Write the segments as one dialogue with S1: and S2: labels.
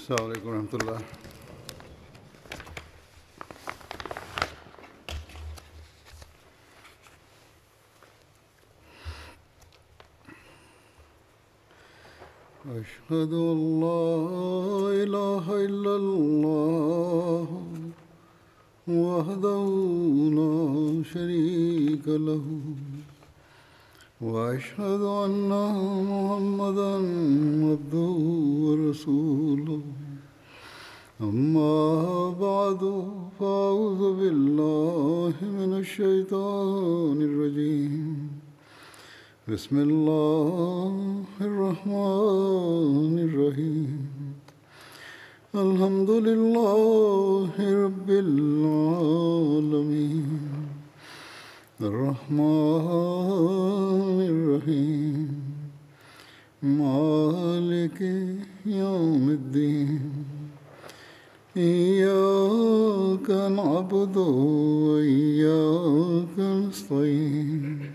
S1: السلام عليكم ورحمة الله. أشهد أن لا إله إلا الله وحده لا شريك له وأشهد أن محمدا عبده ورسوله أما بعد فأعوذ بالله من الشيطان الرجيم بسم الله الرحمن الرحيم الحمد لله رب العالمين الرحمن الرحيم مالك يوم الدين إياك نعبد وإياك نستعين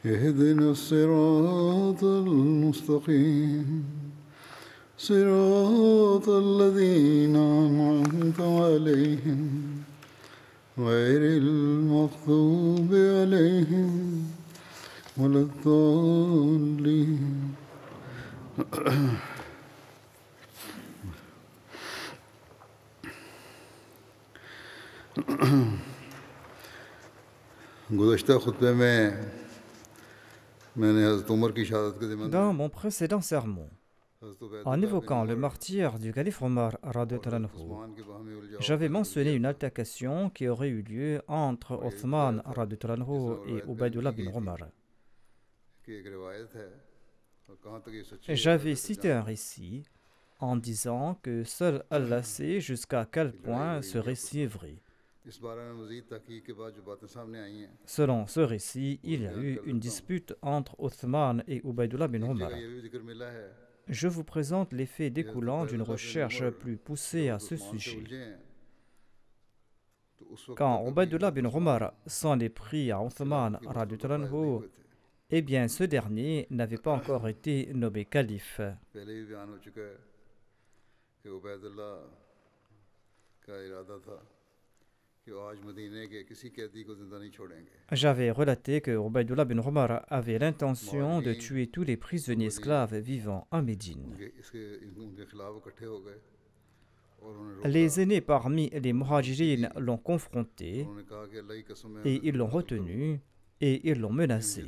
S1: اهدنا الصراط المستقيم صراط الذين أنعمت عليهم غير المغضوب عليهم ولا الضالين. गुज़श्ता खुतबे में मैंने हज़रत उमर की शहादत के ज़िम्न
S2: Dans mon précédent sermon, en évoquant le martyre du calife Omar radhiyallahu anhu, j'avais mentionné une altercation qui aurait eu lieu entre Othman radhiyallahu anhu et Ubaydullah bin Omar. J'avais cité un récit en disant que seul Allah sait jusqu'à quel point ce récit est vrai. Selon ce récit, il y a eu une dispute entre Othman et Ubaydullah bin Omar. Je vous présente les faits découlant d'une recherche plus poussée à ce sujet. Quand Ubaydullah bin Omar s'en est pris à Othman radhiyallahu anhu, eh bien ce dernier n'avait pas encore été nommé calife. J'avais relaté que Ubaydullah bin Omar avait l'intention de tuer tous les prisonniers esclaves vivant à Médine. Les aînés parmi les muhajirines l'ont confronté et ils l'ont retenu et ils l'ont menacé.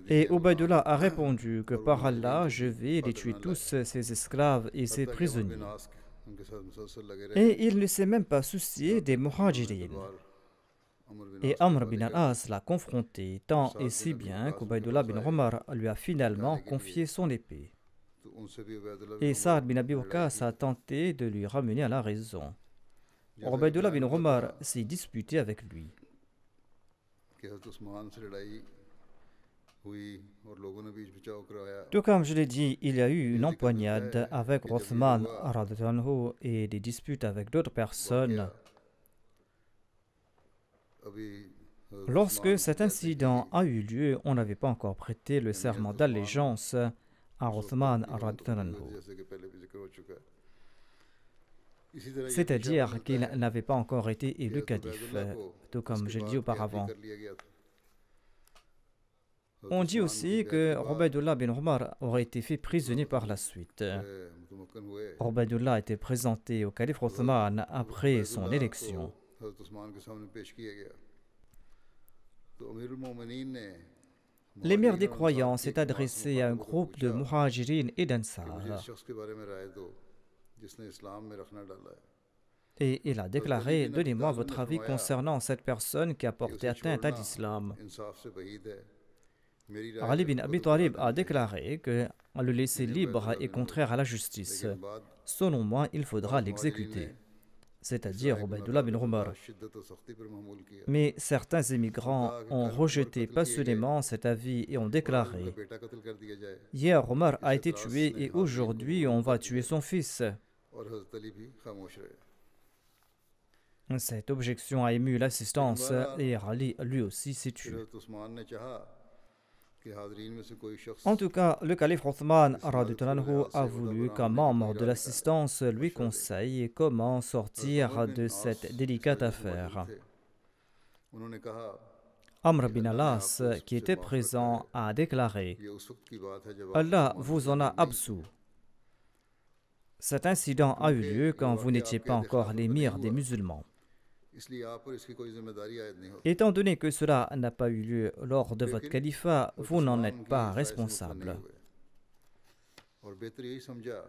S2: Et Ubaydullah a répondu que par Allah, je vais les tuer tous ces esclaves et ces prisonniers. Et il ne s'est même pas soucié des muhajirines. Et Amr bin al-As l'a confronté tant et si bien qu'Ubaydullah bin Omar lui a finalement confié son épée. Et Saad bin Abi Waqqas a tenté de lui ramener à la raison. Ubaydullah bin Omar s'est disputé avec lui. Tout comme je l'ai dit, il y a eu une empoignade avec Othman radhiyallahu anhu et des disputes avec d'autres personnes. Lorsque cet incident a eu lieu, on n'avait pas encore prêté le serment d'allégeance à Othman radhiyallahu anhu. C'est-à-dire qu'il n'avait pas encore été élu calife, tout comme je l'ai dit auparavant. On dit aussi que Ubaydullah bin Omar aurait été fait prisonnier par la suite. Ubaydullah a été présenté au calife Othman après son élection. L'émir des croyants s'est adressé à un groupe de muhajirines et d'ansar. Et il a déclaré: donnez-moi votre avis concernant cette personne qui a porté atteinte à l'islam. Ali bin Abi Talib a déclaré que le laisser libre est contraire à la justice. Selon moi, il faudra l'exécuter, c'est-à-dire Ubaydullah bin Omar. Mais certains émigrants ont rejeté passionnément cet avis et ont déclaré: hier Omar a été tué et aujourd'hui on va tuer son fils. Cette objection a ému l'assistance et Ali lui aussi s'est tué.
S1: कि हाज़रीन में से कोई शख्स
S2: En tout cas, le calife Othman radhiyallahu anhu a voulu qu'un membre de l'assistance lui conseille comment sortir de cette délicate affaire.
S1: उन्होंने कहा
S2: Amr bin Alas, qui était présent, a déclaré
S1: ये उस वक्त की बात है जब
S2: Allah vous en a absous. Cet incident a eu lieu quand vous n'étiez pas encore l'émir des musulmans.
S1: इसलिए आप पर इसकी कोई जिम्मेदारी आयद नहीं होती
S2: Étant donné que cela n'a pas eu lieu lors de votre califat, vous n'en êtes pas responsable.
S1: और बेहतर यही समझा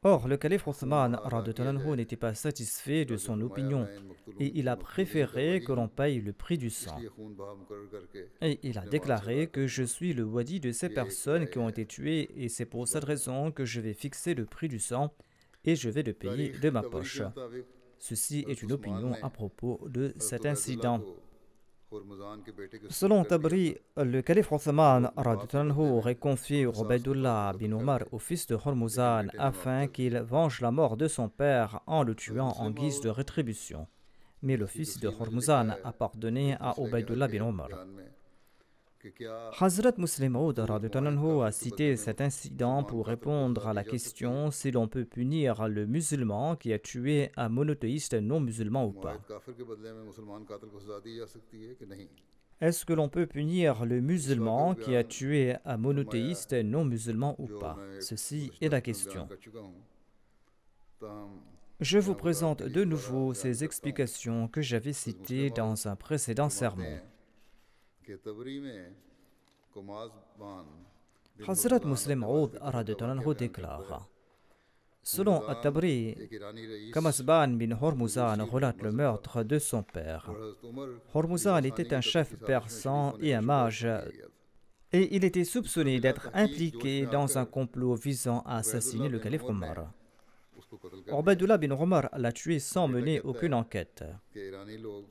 S2: Or, le calife Othman radhiyallahu anhu n'était pas satisfait de son opinion et il a préféré que l'on paye le prix du sang.
S1: ये खून बहा मुकर्रर करके
S2: Et il a déclaré que je suis le wadi de ces personnes qui ont été tuées et c'est pour cette raison que je vais fixer le prix du sang et je vais le payer de ma poche. Ceci est une opinion à propos de cet incident.
S1: हुरमुज़ान के बेटे के
S2: Selon Tabri, le calife Othman radhiyallahu anhu aurait confié Ubaydullah bin Omar au fils de Hormuzan afin qu'il venge la mort de son père en le tuant en guise de rétribution. Mais le fils de Hormuzan a pardonné à Ubaydullah bin Omar.
S1: बयान में कि क्या
S2: Hazrat Muslim Maud radhiyallahu anhu a cité cet incident pour répondre à la question si l'on peut punir le musulman qui a tué un monothéiste non musulman ou pas.
S1: मुआहिद काफिर के बदले में मुसलमान कातिल को सजा दी जा सकती है कि नहीं
S2: Est-ce que l'on peut punir le musulman qui a tué un monothéiste non musulman ou
S1: जो
S2: pas?
S1: मैं
S2: Ceci est la question.
S1: बयान कर चुका हूँ ताहम
S2: Je vous présente de nouveau ces explications que j'avais citées dans un précédent sermon.
S1: कि तबरी में कुमाज़ बान
S2: Hazrat Muslim Maud radhiyallahu anhu déclare Selon At-Tabri,
S1: एक ईरानी rice
S2: Kamasban bin Hormuzan relate le meurtre de son père.
S1: हज़रत Umar
S2: Hormuzan était un chef persan et un mage, et il était soupçonné d'être impliqué dans un complot visant à assassiner le calife Omar.
S1: उसको कत्ल कर
S2: Ubaydullah bin Omar l'a tué sans mener aucune enquête.
S1: के ईरानी लोग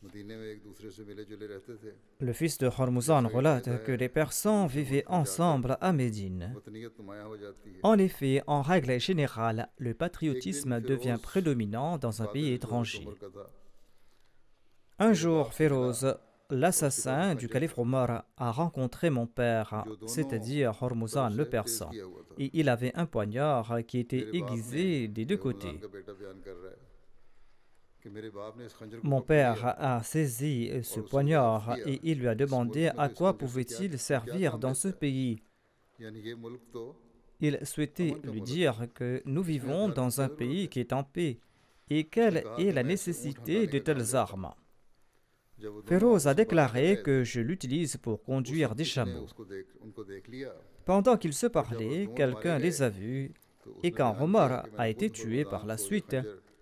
S1: मदीने में एक दूसरे से मिले जुले रहते थे
S2: Le fils de Hormuzan relate que les Persans vivaient ensemble à Médine.
S1: वतनियत नुमाया हो जाती है
S2: En effet, en règle générale, le patriotisme devient prédominant dans un pays étranger.
S1: Umar का था
S2: Un jour, Féroz, l'assassin du calife Omar, a rencontré mon père, c'est-à-dire Hormuzan le persan,
S1: किया हुआ था
S2: et il avait un poignard qui était aiguisé des deux côtés.
S1: का बेटा बयान कर रहा है कि मेरे बाप ने इस खंजर को
S2: Mon père a saisi ce poignard et il lui a demandé à quoi pouvait-il servir dans ce pays.
S1: यानी ये मुल्क तो
S2: Il souhaitait lui dire que nous vivons dans un pays qui est en paix et quelle est la nécessité de telles armes.
S1: जब वो
S2: Féroz a déclaré que je l'utilise pour conduire des chameaux.
S1: उनको देख लिया
S2: Pendant qu'ils se parlaient, quelqu'un les a vus et quand Omar a été tué par la suite,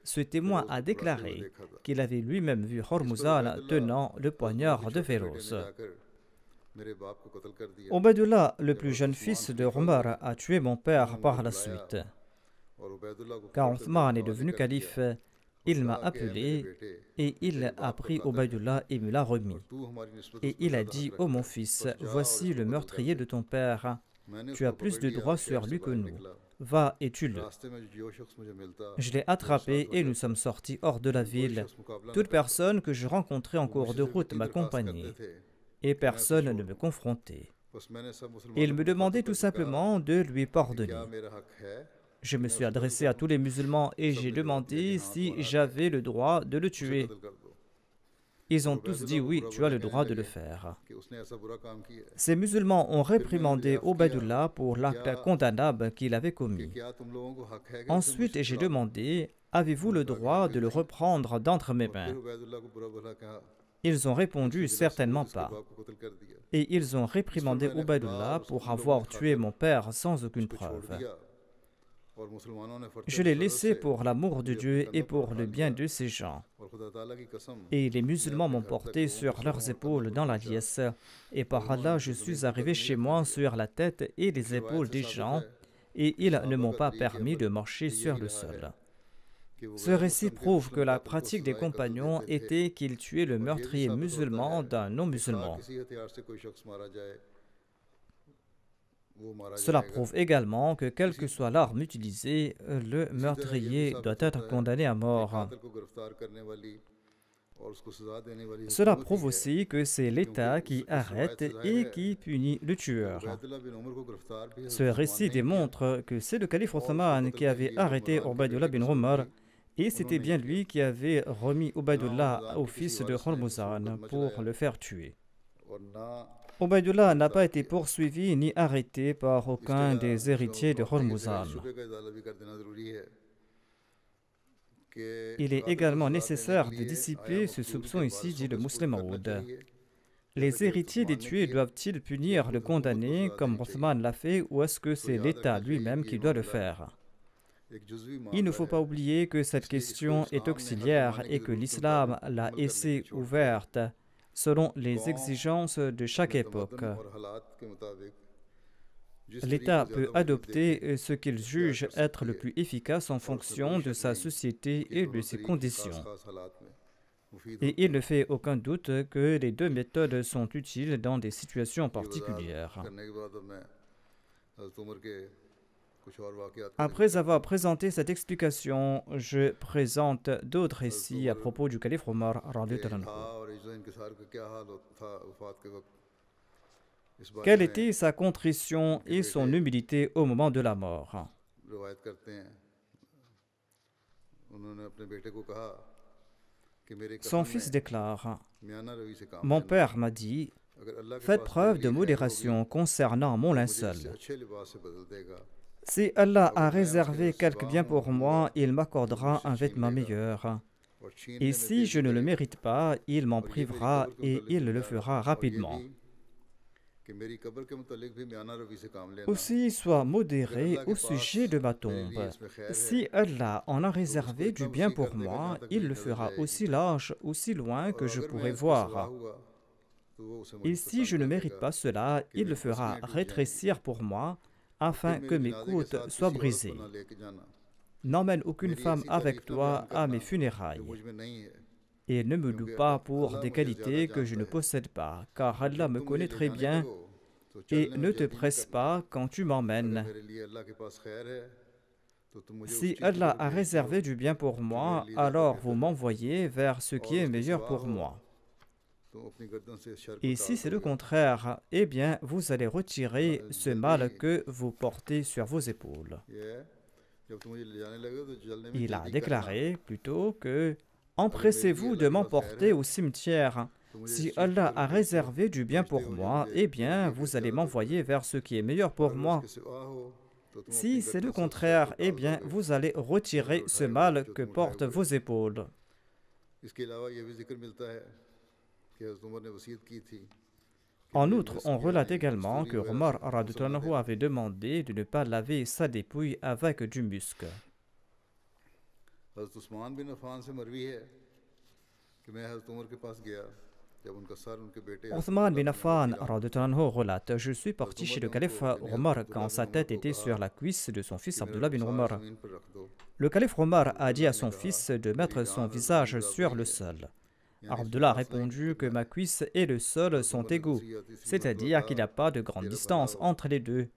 S2: ce témoin a déclaré qu'il avait lui-même vu Hormuzan tenant le poignard de Féroz.
S1: जाकर मेरे बाप को कत्ल कर दिया
S2: Ubaydullah, le plus jeune fils de Omar, a tué mon père par la suite.
S1: और उबैदुल्लाह को
S2: Quand Othman est devenu calife, il m'a appelé et il a pris Ubaydullah et me l'a remis.
S1: तू हमारी निस्बत
S2: Et il a dit « Oh mon fils, voici le meurtrier de ton père. Tu as plus de droits sur lui que nous. Va et tue-le. »
S1: रास्ते में जो शख्स मुझे मिलता
S2: Je l'ai attrapé et nous sommes sortis hors de la ville. Toute personne que je rencontrais en cours de route m'accompagnait et personne ne me confrontait.
S1: बस मैंने सब मुसलमानों
S2: Il me demandait tout simplement de lui pardonner.
S1: क्या मेरा हक है
S2: Je me suis adressé à tous les musulmans et j'ai demandé si j'avais le droit de le tuer.
S1: कत्ल कर दो
S2: Ils ont tous dit oui, tu as le droit de le faire.
S1: कि उसने ऐसा बुरा काम किया है
S2: Ces musulmans ont réprimandé Ubaydullah pour l'acte condamnable qu'il avait commis.
S1: क्या तुम लोगों को हक है कि
S2: Ensuite, j'ai demandé, avez-vous le droit de le reprendre d'entre mes mains?
S1: फिर उबैदुल्लाह को बुरा भला कहा
S2: Ils ont répondu certainement pas.
S1: बाप को कत्ल कर दिया
S2: Et ils ont réprimandé Ubaydullah pour avoir tué mon père sans aucune preuve.
S1: दिया और मुसलमानों ने फर्ज
S2: Je l'ai laissé pour l'amour de Dieu et pour le bien de ces gens.
S1: और खुदा ताला की कसम
S2: Et les musulmans m'ont porté sur leurs épaules dans la liesse. Et par Allah, je suis arrivé chez moi sur la tête et les épaules des gens, et ils ne m'ont pas permis de marcher sur le sol.
S1: कि वो
S2: Ce récit prouve que la pratique des compagnons était qu'ils tuaient le meurtrier musulman d'un non-musulman.
S1: किसी हथियार से कोई शख्स मारा जाए वो मारा
S2: Cela
S1: जाएगा
S2: prouve également que quelle que soit l'arme utilisée, le meurtrier doit être condamné à mort.
S1: कातिल को गिरफ्तार करने वाली
S2: Cela prouve aussi que c'est l'État qui arrête et qui punit le tueur. Ce récit démontre que c'est le calife Othman qui avait arrêté Ubaydullah bin Umar et c'était bien lui qui avait remis Ubaydullah au fils de Hormuzan pour le faire tuer. Ubaydullah n'a pas été poursuivi ni arrêté par aucun des héritiers de Hormuzan. Il est également nécessaire de dissiper ce soupçon ici, dit le Muslim Maoud. Les héritiers des tués doivent-ils punir le condamné comme Othman l'a fait ou est-ce que c'est l'État lui-même qui doit le faire? Il ne faut pas oublier que cette question est auxiliaire et que l'islam l'a laissée ouverte selon les exigences de chaque époque. L'État peut adopter ce qu'il juge être le plus efficace en fonction de sa société et de ses conditions. Et il ne fait aucun doute que les deux méthodes sont utiles dans des situations particulières. Après avoir présenté cette explication, je présente d'autres récits à propos du calife Omar radhiyallahu anhu. Quelle était sa contrition et son humilité au moment de la mort? Son fils déclare: Mon père m'a dit, faites preuve de modération concernant mon linceul. Si Allah a réservé quelque bien pour moi, il m'accordera un vêtement meilleur. Et si je ne le mérite pas, il m'en privera et il le fera rapidement. Aussi, sois modéré au sujet de ma tombe. Si Allah en a réservé du bien pour moi, il le fera aussi large, aussi loin que je pourrai voir. Et si je ne mérite pas cela, il le fera rétrécir pour moi, afin que mes côtes soient brisées. N'emmène aucune femme avec toi à mes funérailles. Et ne me loue pas pour des qualités que je ne possède pas, car Allah me connaît très bien, et ne te presse pas quand tu m'emmènes. Si Allah a réservé du bien pour moi, alors vous m'envoyez vers ce qui est meilleur pour moi. Et si c'est le contraire, eh bien, vous allez retirer ce mal que vous portez sur vos épaules. Il a déclaré plutôt que « Empressez-vous de m'emporter au cimetière. Si Allah a réservé du bien pour moi, eh bien, vous allez m'envoyer vers ce qui est meilleur pour moi. Si c'est le contraire, eh bien, vous allez retirer ce mal que portent vos épaules. » En outre, on relate également que Omar radhiyallahu anhu avait demandé de ne pas laver sa dépouille avec du musc. Othman bin Affan radhiyallahu anhu relate: Je suis parti chez le calife Omar quand sa tête était sur la cuisse de son fils Abdullah bin Omar. Le calife Omar a dit à son fils de mettre son visage sur le sol. Abdullah a répondu que ma cuisse et le sol sont égaux, c'est-à-dire qu'il n'y a pas de grande distance entre les deux.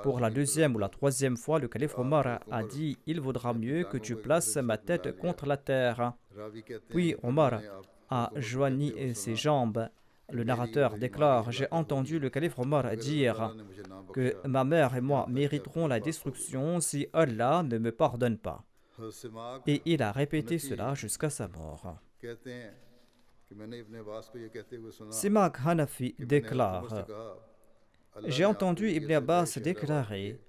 S2: Pour la deuxième ou la troisième fois, le calife Omar a dit: Il vaudra mieux que tu places ma tête contre la terre. Puis Omar a joigni ses jambes. Le narrateur déclare: J'ai entendu le calife Omar dire que ma mère et moi mériterons la destruction si Allah ne me pardonne pas. Et il a répété cela jusqu'à sa mort. Simak Hanafi déclare: J'ai entendu Ibn Abbas déclarer: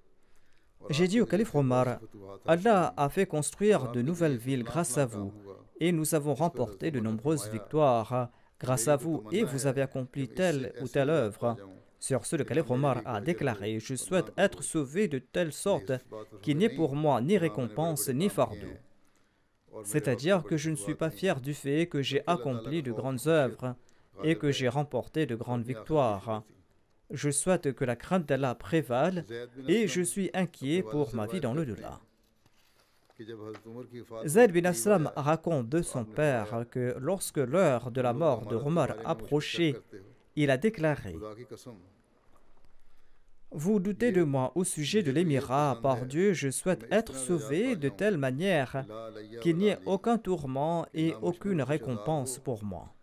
S2: J'ai dit au calife Omar, Allah a fait construire de nouvelles villes grâce à vous, et nous avons remporté de nombreuses victoires grâce à vous, et vous avez accompli telle ou telle œuvre. Sur ce, le calife Omar a déclaré: Je souhaite être sauvé de telle sorte qu'il n'y ait pour moi ni récompense ni fardeau. C'est-à-dire que je ne suis pas fier du fait que j'ai accompli de grandes œuvres et que j'ai remporté de grandes victoires. Je souhaite que la crainte d'Allah prévale et je suis inquiet pour ma vie dans l'au-delà. Zayd bin Aslam raconte de son père que lorsque l'heure de la mort de Omar approchait, il a déclaré: Vous doutez de moi au sujet de l'émirat. Par Dieu, je souhaite être sauvé de telle manière qu'il n'y ait aucun tourment et aucune récompense pour moi.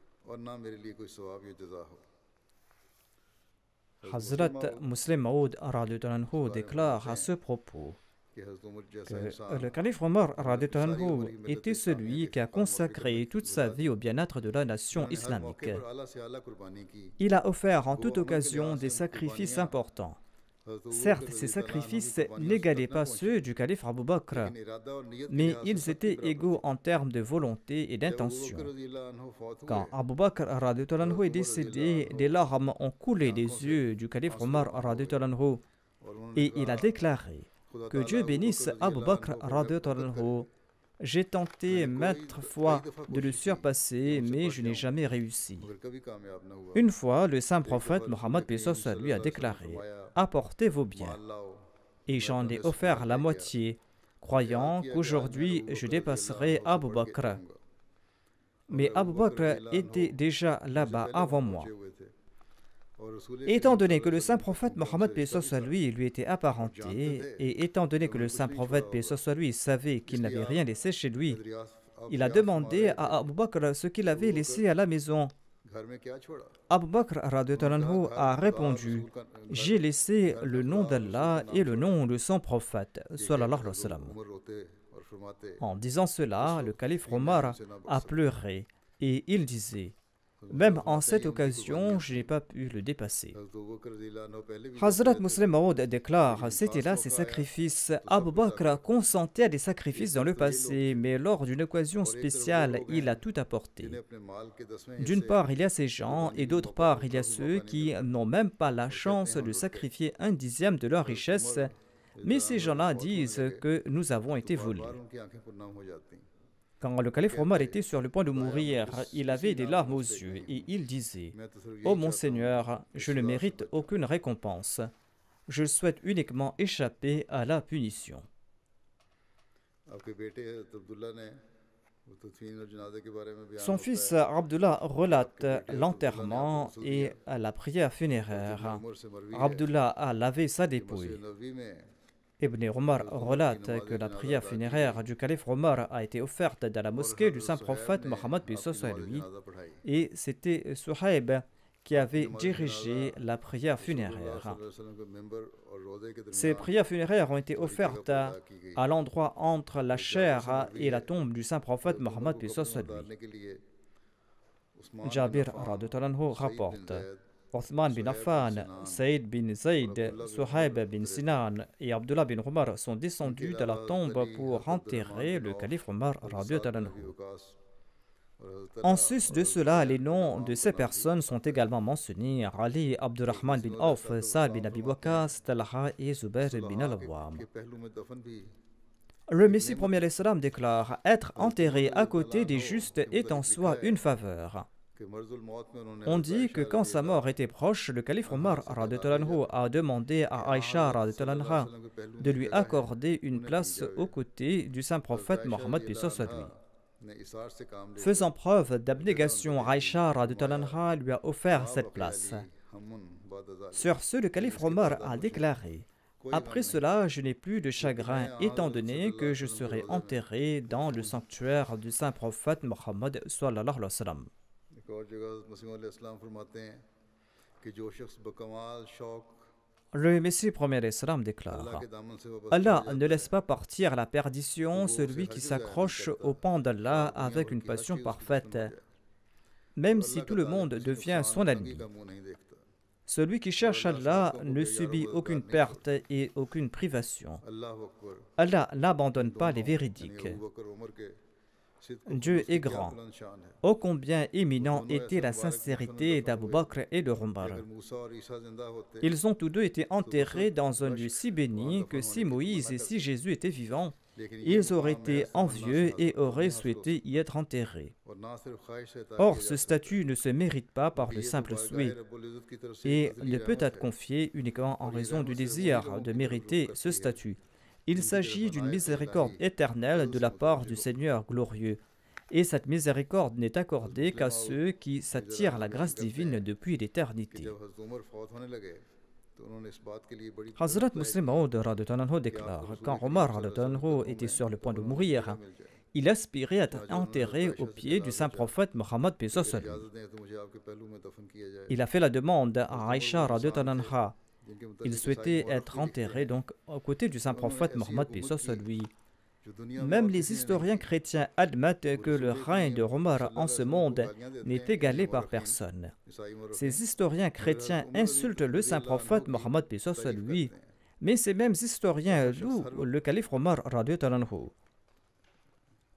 S2: Hazrat Muslim Maud déclare à ce propos que le calife Omar était celui qui a consacré toute sa vie au bien-être de la nation islamique. Il a offert en toute occasion des sacrifices importants. Certes, ces sacrifices n'égalaient pas ceux du calife Abu Bakr, mais ils étaient égaux en termes de volonté et d'intention. Quand Abu Bakr est décédé, des larmes ont coulé des yeux du calife Omar et il a déclaré que Dieu bénisse Abu Bakr. J'ai tenté maintes fois de le surpasser, mais je n'ai jamais réussi. Une fois, le saint prophète Mohammed lui a déclaré « Apportez vos biens ». Et j'en ai offert la moitié, croyant qu'aujourd'hui je dépasserai Abu Bakr. Mais Abu Bakr était déjà là-bas avant moi. Étant donné que le saint prophète Mohammed lui était apparenté, et étant donné que le saint prophète lui savait qu'il n'avait rien laissé chez lui, il a demandé à Abu Bakr ce qu'il avait laissé à la maison. Abu Bakr a répondu « J'ai laissé le nom d'Allah et le nom de son prophète. » En disant cela, le calife Omar a pleuré et il disait « Même en cette occasion, je n'ai pas pu le dépasser. » Hazrat Muslim Maud déclare « C'était là ses sacrifices. Abu Bakr consentait à des sacrifices dans le passé, mais lors d'une occasion spéciale, il a tout apporté. D'une part, il y a ces gens, et d'autre part, il y a ceux qui n'ont même pas la chance de sacrifier 1/10 de leur richesse, mais ces gens-là disent que nous avons été volés. » Quand le calife Omar était sur le point de mourir, il avait des larmes aux yeux et il disait « Ô mon Seigneur, je ne mérite aucune récompense. Je souhaite uniquement échapper à la punition. » Son fils Abdullah relate l'enterrement et la prière funéraire. Abdullah a lavé sa dépouille. Ibn Omar relate que la prière funéraire du calife Omar a été offerte dans la mosquée du saint prophète Mohammed lui, et c'était Suhaib qui avait dirigé la prière funéraire. Ces prières funéraires ont été offertes à l'endroit entre la chair et la tombe du saint prophète Mohammed lui. Jabir rapporte Othman bin Affan, Saïd bin Zayd, Suhaib bin Sinan et Abdullah bin Omar sont descendus de la tombe pour enterrer le calife Omar. En sus de cela, les noms de ces personnes sont également mentionnés: Ali, Abdurrahman bin Auf, Sa'd bin Abi Waqqas, Talha et Zubair bin al-Awwam. Le Messie premier l'Islam déclare: être enterré à côté des justes est en soi une faveur. On dit que quand sa mort était proche, le calife Omar a demandé à Aïcha de lui accorder une place aux côtés du saint prophète Mohammed. Faisant preuve d'abnégation, Aïcha lui a offert cette place. Sur ce, le calife Omar a déclaré: après cela, je n'ai plus de chagrin, étant donné que je serai enterré dans le sanctuaire du saint prophète Mohammed. Le Messie premier l'Islam déclare: Allah ne laisse pas partir à la perdition celui qui s'accroche au pan d'Allah avec une passion parfaite, même si tout le monde devient son ennemi. Celui qui cherche Allah ne subit aucune perte et aucune privation. Allah n'abandonne pas les véridiques. Dieu est grand. Ô combien éminent était la sincérité d'Abu Bakr et de Omar. Ils ont tous deux été enterrés dans un lieu si béni que si Moïse et si Jésus étaient vivants, ils auraient été envieux et auraient souhaité y être enterrés. Or, ce statut ne se mérite pas par le simple souhait et ne peut être confié uniquement en raison du désir de mériter ce statut. Il s'agit d'une miséricorde éternelle de la part du Seigneur glorieux. Et cette miséricorde n'est accordée qu'à ceux qui s'attirent la grâce divine depuis l'éternité.
S1: तो उन्होंने इस बात के लिए बड़ी
S2: Hazrat Muslim Maud radhiyallahu anhu déclare, quand Omar radhiyallahu anhu était sur le point de mourir, il aspirait à être enterré au pied du saint prophète Mohammed paix soit sur lui.
S1: इजाजत दें तो मुझे आपके पहलू में दफन किया जाए
S2: Il a fait la demande à Aïcha radhiyallahu anha.
S1: जिनके
S2: Il
S1: मुताबिक
S2: souhaitait être enterré donc aux côtés du saint prophète Mohammed paix soit sur lui.
S1: जो दुनिया में
S2: Même
S1: और
S2: les
S1: किसी ने
S2: historiens chrétiens admettent que le règne de Omar en ce monde n'est égalé par personne.
S1: ईसाई मौरख
S2: Ces historiens chrétiens insultent le saint prophète Mohammed paix soit sur lui, mais ces mêmes historiens louent le calife Omar radhiyallahu anhu.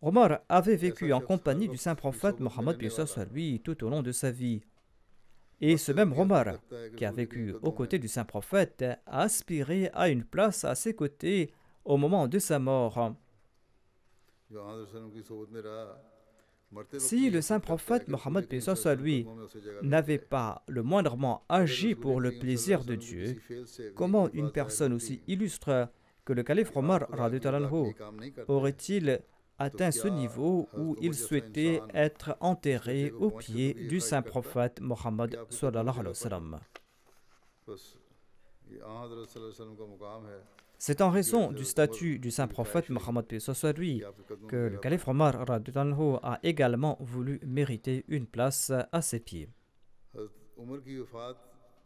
S2: Omar avait vécu en compagnie du saint prophète Mohammed paix soit sur lui tout au long de sa vie. Et ce même Omar, qui a vécu aux côtés du saint prophète, a aspiré à une place à ses côtés au moment de sa mort.
S1: जो हज़रत सल्लल्लाहु अलैहि वसल्लम की सोबत में रहा मरते वक्त
S2: Si le saint prophète Mohammed paix soit sur lui n'avait pas le moindrement agi pour le plaisir de Dieu, comment une personne aussi illustre que le calife Omar radhiyallahu anhu aurait-il atteint ce niveau où il souhaitait être enterré au pied du saint prophète Mohammed sallallahu alayhi wa sallam.
S1: बस ये हज़रत सल्लल्लाहु अलैहि वसल्लम का मुकाम है
S2: C'est en raison du statut du saint prophète Mohammed paix soit sur lui que le calife Omar radhiyallahu anhu a également voulu mériter une place à ses pieds.
S1: हज़रत उमर की वफ़ात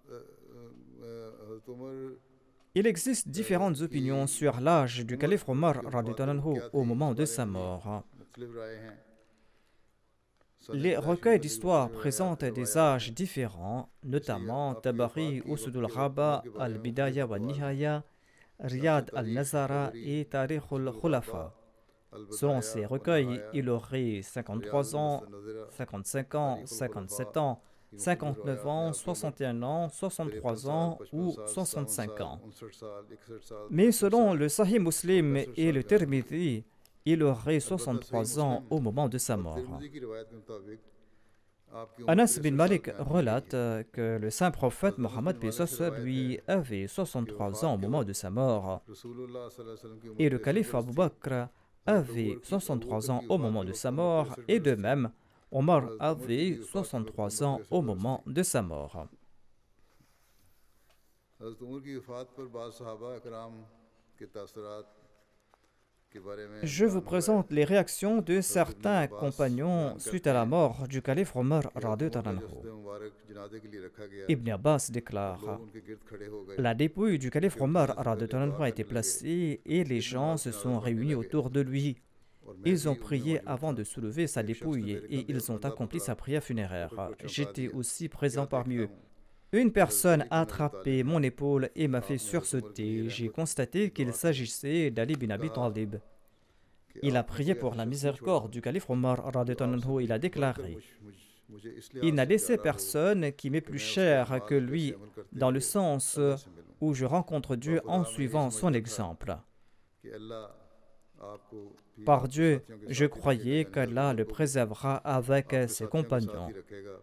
S1: हज़रत Umar
S2: Il existe différentes opinions sur l'âge du calife Omar radhiyallahu anhu au moment de sa mort.
S1: मुख्तलिफ राय हैं
S2: Les recueils d'histoire présentent des âges différents, notamment Tabari, Usud al-Ghaba, Al-Bidaya wa Nihaya, Riyad al-Nazara et Tarikh al-Khulafa. Selon ces recueils, il aurait 53 ans, 55 ans, 57 ans, 59 ans, 61 ans, 63 ans ou 65 ans.
S1: 59 साल 61 साल
S2: Mais selon le Sahih Muslim et le Tirmidhi, il aurait 63 ans au moment de sa mort.
S1: Tirmidhi की रिवायत के मुताबिक आपकी उम्र
S2: Anas bin Malik relate que le saint prophète Mohammed paix soit sur lui avait 63 ans au moment de sa mort
S1: रसूलुल्लाह सल्लल्लाहु अलैहि वसल्लम की उम्र
S2: et le calife Abu Bakr avait 63 ans au moment de sa mort et de même Omar avait 63 ans au moment de sa mort.
S1: हज़रत उमर की वफ़ात पर बाज़ सहाबा इकराम के तासुरात के बारे में
S2: Je vous présente les réactions de certains compagnons suite à la mort du calife Omar radhiyallahu anhu.
S1: हस्ते मुबारक जनाजे के लिए रखा गया
S2: Ibn Abbas déclare:
S1: लोग उनके गिर्द खड़े हो गए
S2: La dépouille du calife Omar radhiyallahu anhu a été placée et les gens se sont réunis autour de lui. Ils ont prié avant de soulever sa dépouille et ils ont accompli sa prière funéraire. J'étais aussi présent parmi eux. Une personne a attrapé mon épaule et m'a fait sursauter. J'ai constaté qu'il s'agissait d'Ali bin Abi Talib. Il a prié pour la miséricorde du calife Omar radhiyallahu anhu. Il a déclaré:
S1: मुझे इसलिए
S2: Il n'a laissé personne qui m'est plus cher que lui, dans le sens où je rencontre Dieu en suivant son exemple.
S1: कि अल्लाह आपको भी
S2: Par Dieu,
S1: साथियों के
S2: je
S1: साथ
S2: croyais
S1: रखेगा,
S2: qu'Allah le préservera avec
S1: आपके
S2: ses
S1: साथियों के
S2: compagnons.
S1: साथ ही रखेगा।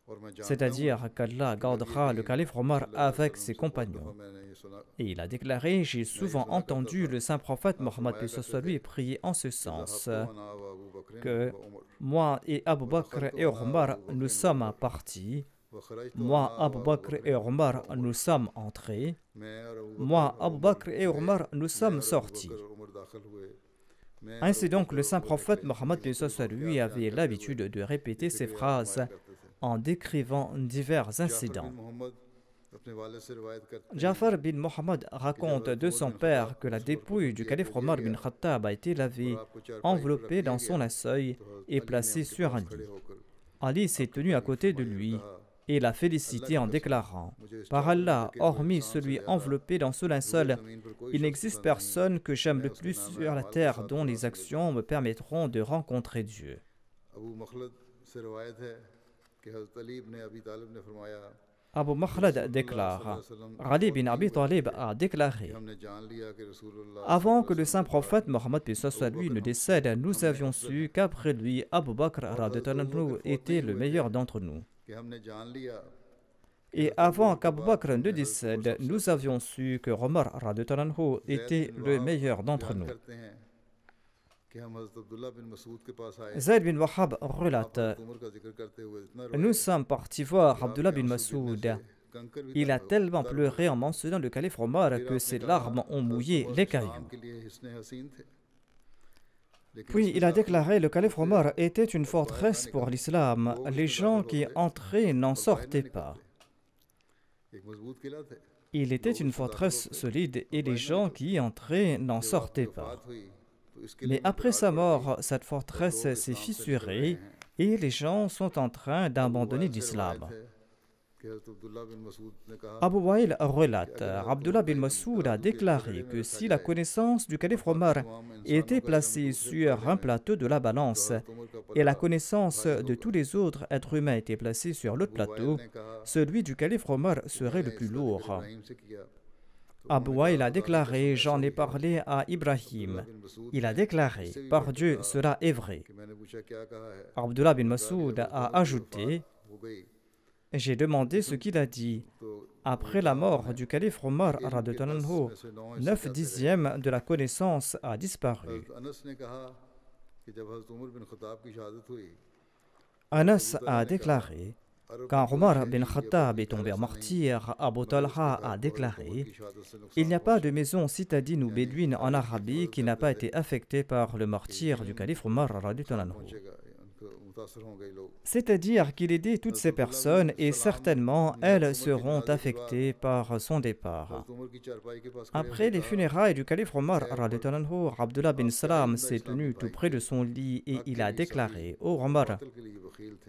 S1: और मैं जानता हूँ
S2: C'est-à-dire qu'Allah gardera le calife Omar avec ses compagnons.
S1: मैंने ये सुना
S2: Et il a déclaré: J'ai souvent entendu le saint prophète Mohammed paix soit sur lui prier en ce sens que moi et Abu Bakr et Omar nous sommes partis, moi, Abu Bakr et Omar nous sommes entrés, moi, Abu Bakr et Omar nous sommes sortis. Ainsi donc, le saint prophète Mohammed paix soit sur lui avait l'habitude de répéter ces phrases en décrivant divers incidents. Jafar bin Mohammed raconte de son père que la dépouille du calife Omar bin Khattab a été lavée, enveloppée dans son linceul et placée sur un lit. Ali s'est tenu à côté de lui et l'a félicité en déclarant: Par Allah, hormis celui enveloppé dans ce linceul, il n'existe personne que j'aime le plus sur la terre dont les actions me permettront de rencontrer Dieu. Abu Makhlad déclare: Ali bin Abi Talib a déclaré: Avant que le saint prophète Mohammed paix soit sur lui ne décède, nous avions su qu'après lui, Abu Bakr radhiyallahu anhu était le meilleur d'entre nous. Et avant qu'Abu Bakr ne décède, nous avions su que Omar radhiyallahu anhu était le meilleur d'entre nous. Zayd bin Wahab relate: Nous sommes partis voir Abdullah bin Masoud Il a tellement pleuré en mentionnant le calife Omar que ses larmes ont mouillé les cailloux. Puis il a déclaré: le calife Omar était une forteresse pour l'islam. Les gens qui entraient n'en sortaient pas. Il était une forteresse solide et les gens qui y entraient n'en sortaient pas. Mais après sa mort, cette forteresse s'est fissurée et les gens sont en train d'abandonner l'islam. Abu Wa'il relate: Abdullah bin Mas'ud a déclaré que si la connaissance du calife Omar était placée sur un plateau de la balance et la connaissance de tous les autres êtres humains était placée sur l'autre plateau, celui du calife Omar serait le plus lourd. Abu Wa'il a déclaré: j'en ai parlé à Ibrahim. Il a déclaré: par Dieu, cela est vrai. Abdullah bin Mas'ud a ajouté: j'ai demandé ce qu'il a dit. Après la mort du calife Omar, 9/10 de la connaissance a disparu. Anas a déclaré: quand Omar bin Khattab est tombé en martyr, Abu Talha a déclaré: il n'y a pas de maison citadine ou bédouine en Arabie qui n'a pas été affectée par le martyr du calife Omar. C'est-à-dire qu'il aidait toutes ces personnes et certainement elles seront affectées par son départ. Après les funérailles du calife Omar, Abdullah bin Salam s'est tenu tout près de son lit et il a déclaré: ô Omar,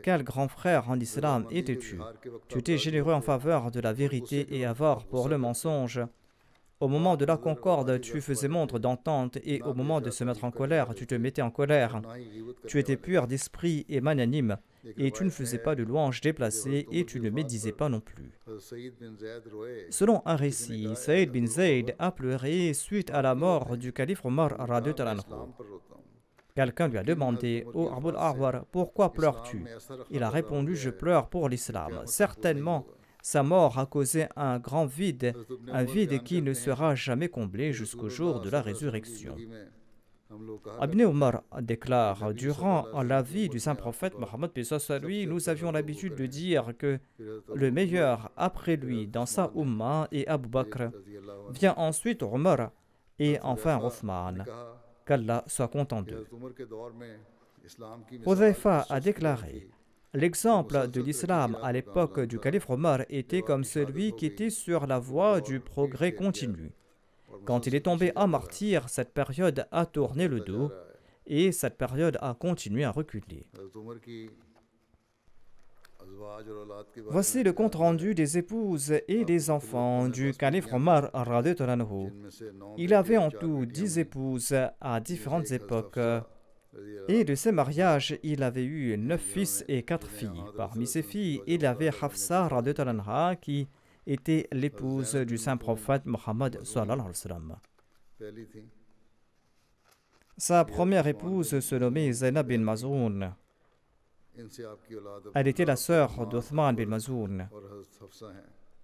S2: quel grand frère en islam étais-tu? Tu étais généreux en faveur de la vérité et avare pour le mensonge. Au moment de la concorde, tu faisais montre d'entente et au moment de se mettre en colère, tu te mettais en colère. Tu étais pur d'esprit et magnanime et tu ne faisais pas de louanges déplacées et tu ne médisais pas non plus. Selon un récit, Saïd bin Zayd a pleuré suite à la mort du calife Omar. Quelqu'un lui a demandé: ô Abul Ahwar, pourquoi pleures-tu? Il a répondu: je pleure pour l'islam. Certainement, sa mort a causé un grand vide, un vide qui ne sera jamais comblé jusqu'au jour de la résurrection. Ibn Omar déclare: durant la vie du saint prophète Mohammed, nous avions l'habitude de dire que le meilleur après lui dans sa Ummah est Abu Bakr, vient ensuite Omar et enfin Othman, qu'Allah soit content d'eux. Hudhayfa a déclaré: l'exemple de l'islam à l'époque du calife Omar était comme celui qui était sur la voie du progrès continu. Quand il est tombé à martyr, cette période a tourné le dos et cette période a continué à reculer. Voici le compte-rendu des épouses et des enfants du calife Omar. Il avait en tout 10 épouses à différentes époques. Et de ces mariages, il avait eu 9 fils et 4 filles. Parmi ces filles, il y avait Hafsa qui était l'épouse du saint prophète Mohammed. Sa première épouse se nommait Zainab bin Mazoun. Elle était la sœur d'Othman bin Mazoun.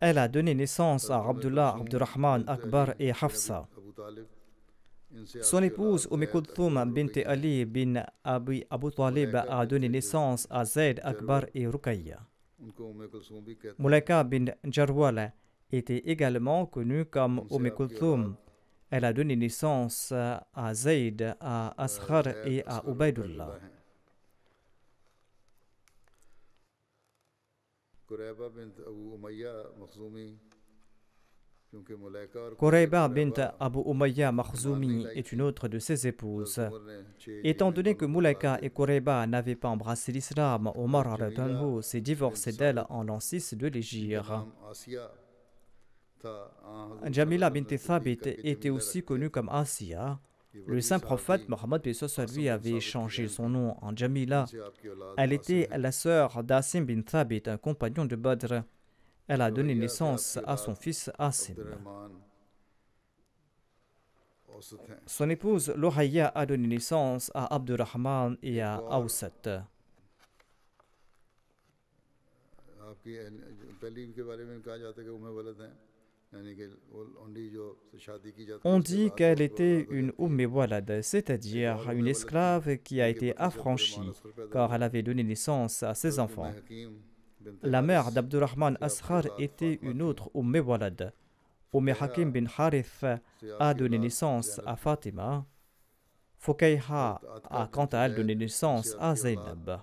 S2: Elle a donné naissance à Abdullah, Abdurrahman, Akbar et Hafsa. Son épouse Kulthum bint Ali bin Abu Talib a donné naissance à Zayd, Akbar et Ruqayya. Mulaika bin Jarwal était également connue comme Kulthum. Elle a donné naissance à Zayd, à Asghar et à Ubaydullah. Qurayba bint Abu Umayya Makhzoumi est une autre de ses épouses. Étant donné que Mulaika et Qurayba n'avaient pas embrassé l'islam, Omar s'est divorcé d'elle en l'an 6 de l'Hégire. Jamila bint Thabit était aussi connue comme Asiya. Le saint prophète Mohammed lui avait changé son nom en Jamila. Elle était la sœur d'Asim bin Thabit, un compagnon de Badr. Elle a donné naissance à son fils Asim. Son épouse Lohaya a donné naissance à Abdurrahman et à Awsat. On dit qu'elle était une Walad, c'est-à-dire une esclave qui a été affranchie, car elle avait donné naissance à ses enfants. La mère d'Abdurrahman Asghar était une autre Walad. Hakim bin Harith a donné naissance à Fatima. Fukayha a quant à elle donné naissance à Zainab.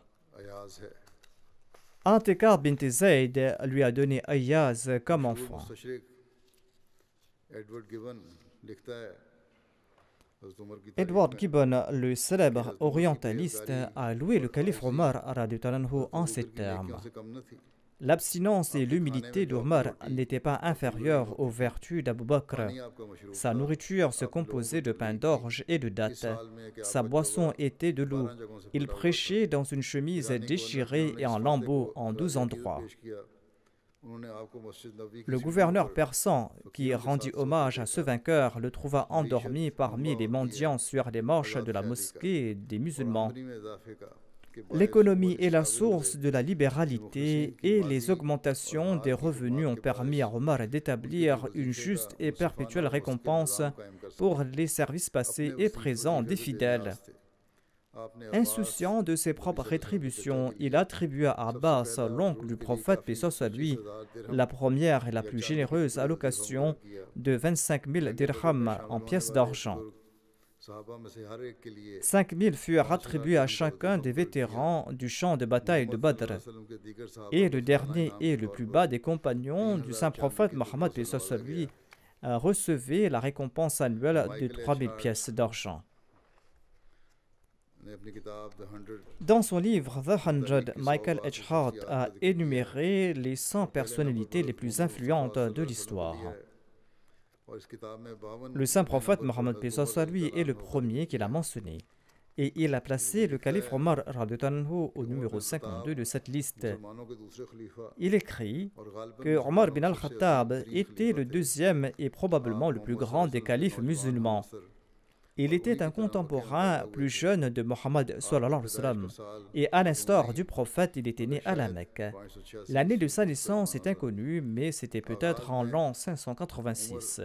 S2: Atika bint Zayd lui a donné Ayaz comme enfant. Edward Gibbon, le célèbre orientaliste, a loué le calife Omar en ces termes. L'abstinence et l'humilité d'Omar n'étaient pas inférieures aux vertus d'Abu Bakr. Sa nourriture se composait de pain d'orge et de dattes. Sa boisson était de l'eau. Il prêchait dans une chemise déchirée et en lambeaux en 12 endroits. Le gouverneur persan, qui rendit hommage à ce vainqueur, le trouva endormi parmi les mendiants sur les marches de la mosquée des musulmans. L'économie est la source de la libéralité et les augmentations des revenus ont permis à Omar d'établir une juste et perpétuelle récompense pour les services passés et présents des fidèles. Insouciant de ses propres rétributions, il attribua à Abbas, l'oncle du prophète, paix soit lui, la première et la plus généreuse allocation de 25 000 dirhams en pièces d'argent. 5 000 furent attribués à chacun des vétérans du champ de bataille de Badr. Et le dernier et le plus bas des compagnons du saint prophète Mohammed lui recevait la récompense annuelle de 3 000 pièces d'argent. Dans son livre The 100, Michael H. Hart a énuméré les 100 personnalités les plus influentes de l'histoire. Le saint prophète Mohammed lui est le premier qu'il a mentionné. Et il a placé le calife Omar au numéro 52 de cette liste. Il écrit que Omar bin al-Khattab était le deuxième et probablement le plus grand des califes musulmans. Il était un contemporain plus jeune de Mohammed et à l'instar du prophète, il était né à la Mecque. L'année de sa naissance est inconnue, mais c'était peut-être en l'an 586.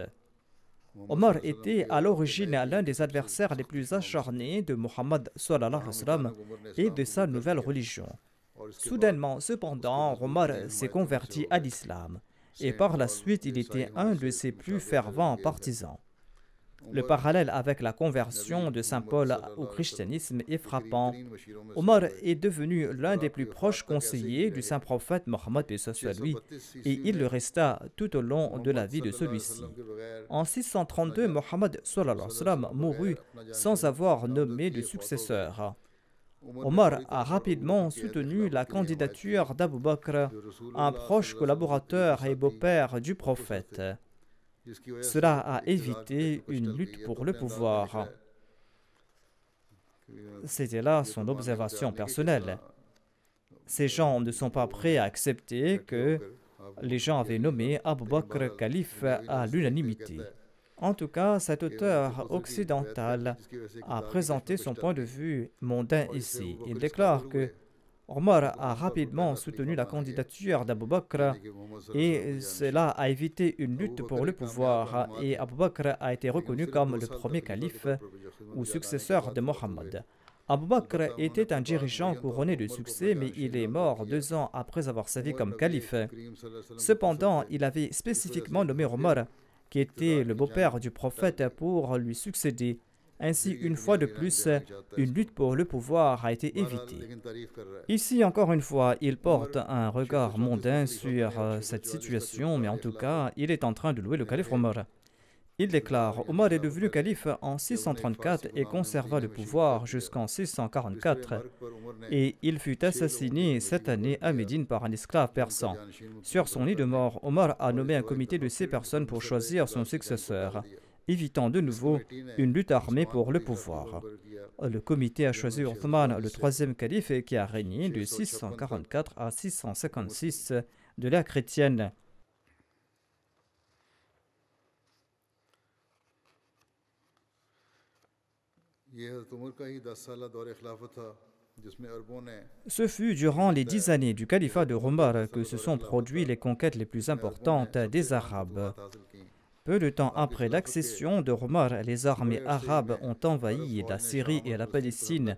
S2: Omar était à l'origine l'un des adversaires les plus acharnés de Mohammed et de sa nouvelle religion. Soudainement, cependant, Omar s'est converti à l'islam et par la suite, il était un de ses plus fervents partisans. Le parallèle avec la conversion de saint Paul au christianisme est frappant. Omar est devenu l'un des plus proches conseillers du saint prophète Mohammed et il le resta tout au long de la vie de celui-ci. En 632, Mohammed mourut sans avoir nommé de successeur. Omar a rapidement soutenu la candidature d'Abu Bakr, un proche collaborateur et beau-père du prophète. Cela a évité une lutte pour le pouvoir. C'était là son observation personnelle. Ces gens ne sont pas prêts à accepter que les gens avaient nommé Abu Bakr calife à l'unanimité. En tout cas, cet auteur occidental a présenté son point de vue mondain ici. Il déclare que Omar a rapidement soutenu la candidature d'Abu Bakr et cela a évité une lutte pour le pouvoir et Abu Bakr a été reconnu comme le premier calife ou successeur de Mohammed. Abu Bakr était un dirigeant couronné de succès mais il est mort 2 ans après avoir servi comme calife. Cependant, il avait spécifiquement nommé Omar, qui était le beau-père du prophète, pour lui succéder. Ainsi, une fois de plus, une lutte pour le pouvoir a été évitée. Ici, encore une fois, il porte un regard mondain sur cette situation, mais en tout cas, il est en train de louer le calife Omar. Il déclare: Omar est devenu calife en 634 et conserva le pouvoir jusqu'en 644. Et il fut assassiné cette année à Médine par un esclave persan. Sur son lit de mort, Omar a nommé un comité de 6 personnes pour choisir son successeur, évitant de nouveau une lutte armée pour le pouvoir. Le comité a choisi Uthman, le 3e calife, qui a régné de 644 à 656 de l'ère chrétienne. Ce fut durant les 10 années du califat de Omar que se sont produites les conquêtes les plus importantes des Arabes. Peu de temps après l'accession de Omar, les armées arabes ont envahi la Syrie et la Palestine,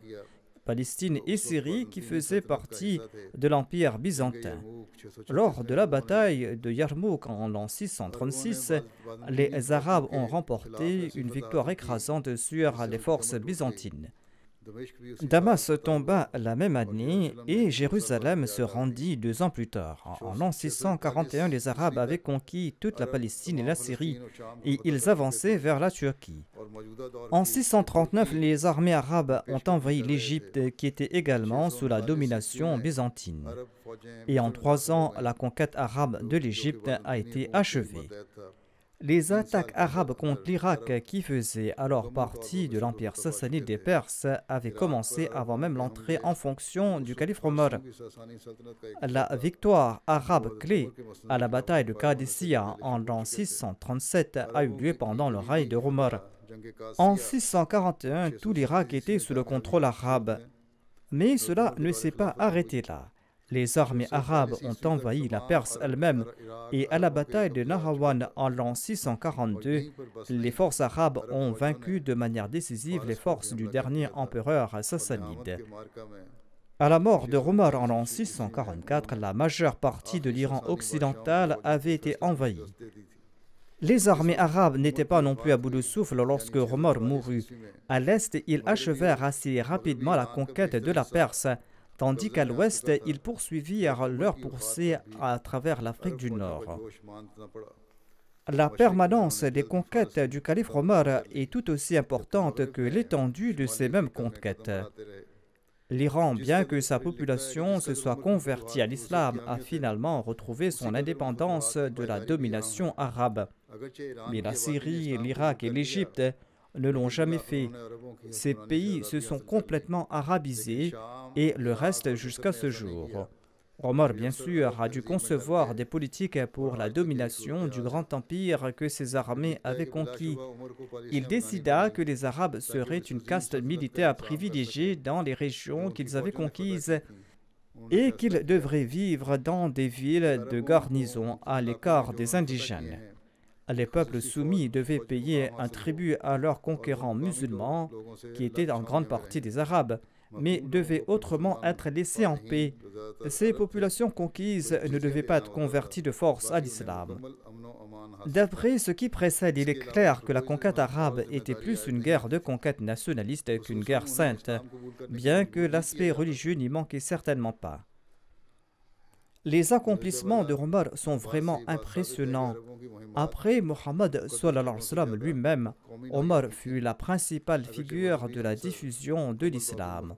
S2: Palestine et Syrie qui faisaient partie de l'Empire byzantin. Lors de la bataille de Yarmouk en l'an 636, les Arabes ont remporté une victoire écrasante sur les forces byzantines. Damas tomba la même année et Jérusalem se rendit 2 ans plus tard. En l'an 641, les Arabes avaient conquis toute la Palestine et la Syrie et ils avançaient vers la Turquie. En 639, les armées arabes ont envahi l'Égypte qui était également sous la domination byzantine. Et en 3 ans, la conquête arabe de l'Égypte a été achevée. Les attaques arabes contre l'Irak, qui faisait alors partie de l'empire sassanide des Perses, avaient commencé avant même l'entrée en fonction du calife Omar. La victoire arabe clé à la bataille de Qadisiyah en l'an 637 a eu lieu pendant le règne de Omar. En 641, tout l'Irak était sous le contrôle arabe. Mais cela ne s'est pas arrêté là. Les armées arabes ont envahi la Perse elle-même et à la bataille de Nahrawan en l'an 642, les forces arabes ont vaincu de manière décisive les forces du dernier empereur sassanide. À la mort de Omar en l'an 644, la majeure partie de l'Iran occidental avait été envahie. Les armées arabes n'étaient pas non plus à bout de souffle lorsque Omar mourut. À l'est, ils achevèrent assez rapidement la conquête de la Perse, tandis qu'à l'ouest, ils poursuivirent leur poussée à travers l'Afrique du Nord. La permanence des conquêtes du calife Omar est tout aussi importante que l'étendue de ces mêmes conquêtes. L'Iran, bien que sa population se soit convertie à l'islam, a finalement retrouvé son indépendance de la domination arabe. Mais la Syrie, l'Irak et l'Égypte ne l'ont jamais fait. Ces pays se sont complètement arabisés et le restent jusqu'à ce jour. Omar, bien sûr, a dû concevoir des politiques pour la domination du grand empire que ses armées avaient conquis. Il décida que les Arabes seraient une caste militaire privilégiée dans les régions qu'ils avaient conquises et qu'ils devraient vivre dans des villes de garnison à l'écart des indigènes. Les peuples soumis devaient payer un tribut à leurs conquérants musulmans, qui étaient en grande partie des Arabes, mais devaient autrement être laissés en paix. Ces populations conquises ne devaient pas être converties de force à l'islam. D'après ce qui précède, il est clair que la conquête arabe était plus une guerre de conquête nationaliste qu'une guerre sainte, bien que l'aspect religieux n'y manquait certainement pas. Les accomplissements de Omar sont vraiment impressionnants. Après Mohammed lui-même, Omar fut la principale figure de la diffusion de l'islam.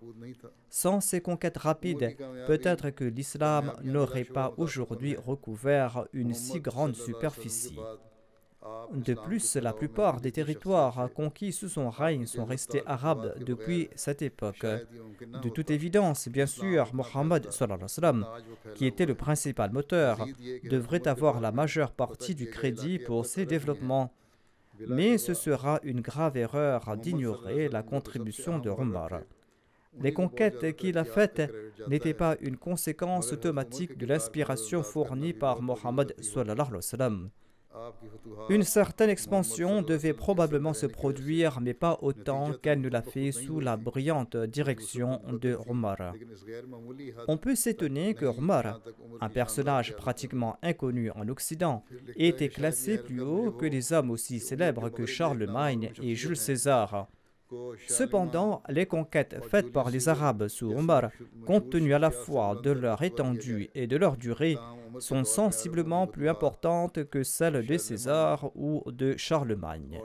S2: Sans ces conquêtes rapides, peut-être que l'islam n'aurait pas aujourd'hui recouvert une si grande superficie. De plus, la plupart des territoires conquis sous son règne sont restés arabes depuis cette époque. De toute évidence, bien sûr, Mohammed, qui était le principal moteur, devrait avoir la majeure partie du crédit pour ces développements. Mais ce sera une grave erreur d'ignorer la contribution de Omar. Les conquêtes qu'il a faites n'étaient pas une conséquence automatique de l'inspiration fournie par Mohammed. Une certaine expansion devait probablement se produire, mais pas autant qu'elle ne l'a fait sous la brillante direction de Omar. On peut s'étonner que Omar, un personnage pratiquement inconnu en Occident, ait été classé plus haut que des hommes aussi célèbres que Charlemagne et Jules César. Cependant, les conquêtes faites par les Arabes sous Omar, compte tenu à la fois de leur étendue et de leur durée, sont sensiblement plus importantes que celles de César ou de Charlemagne.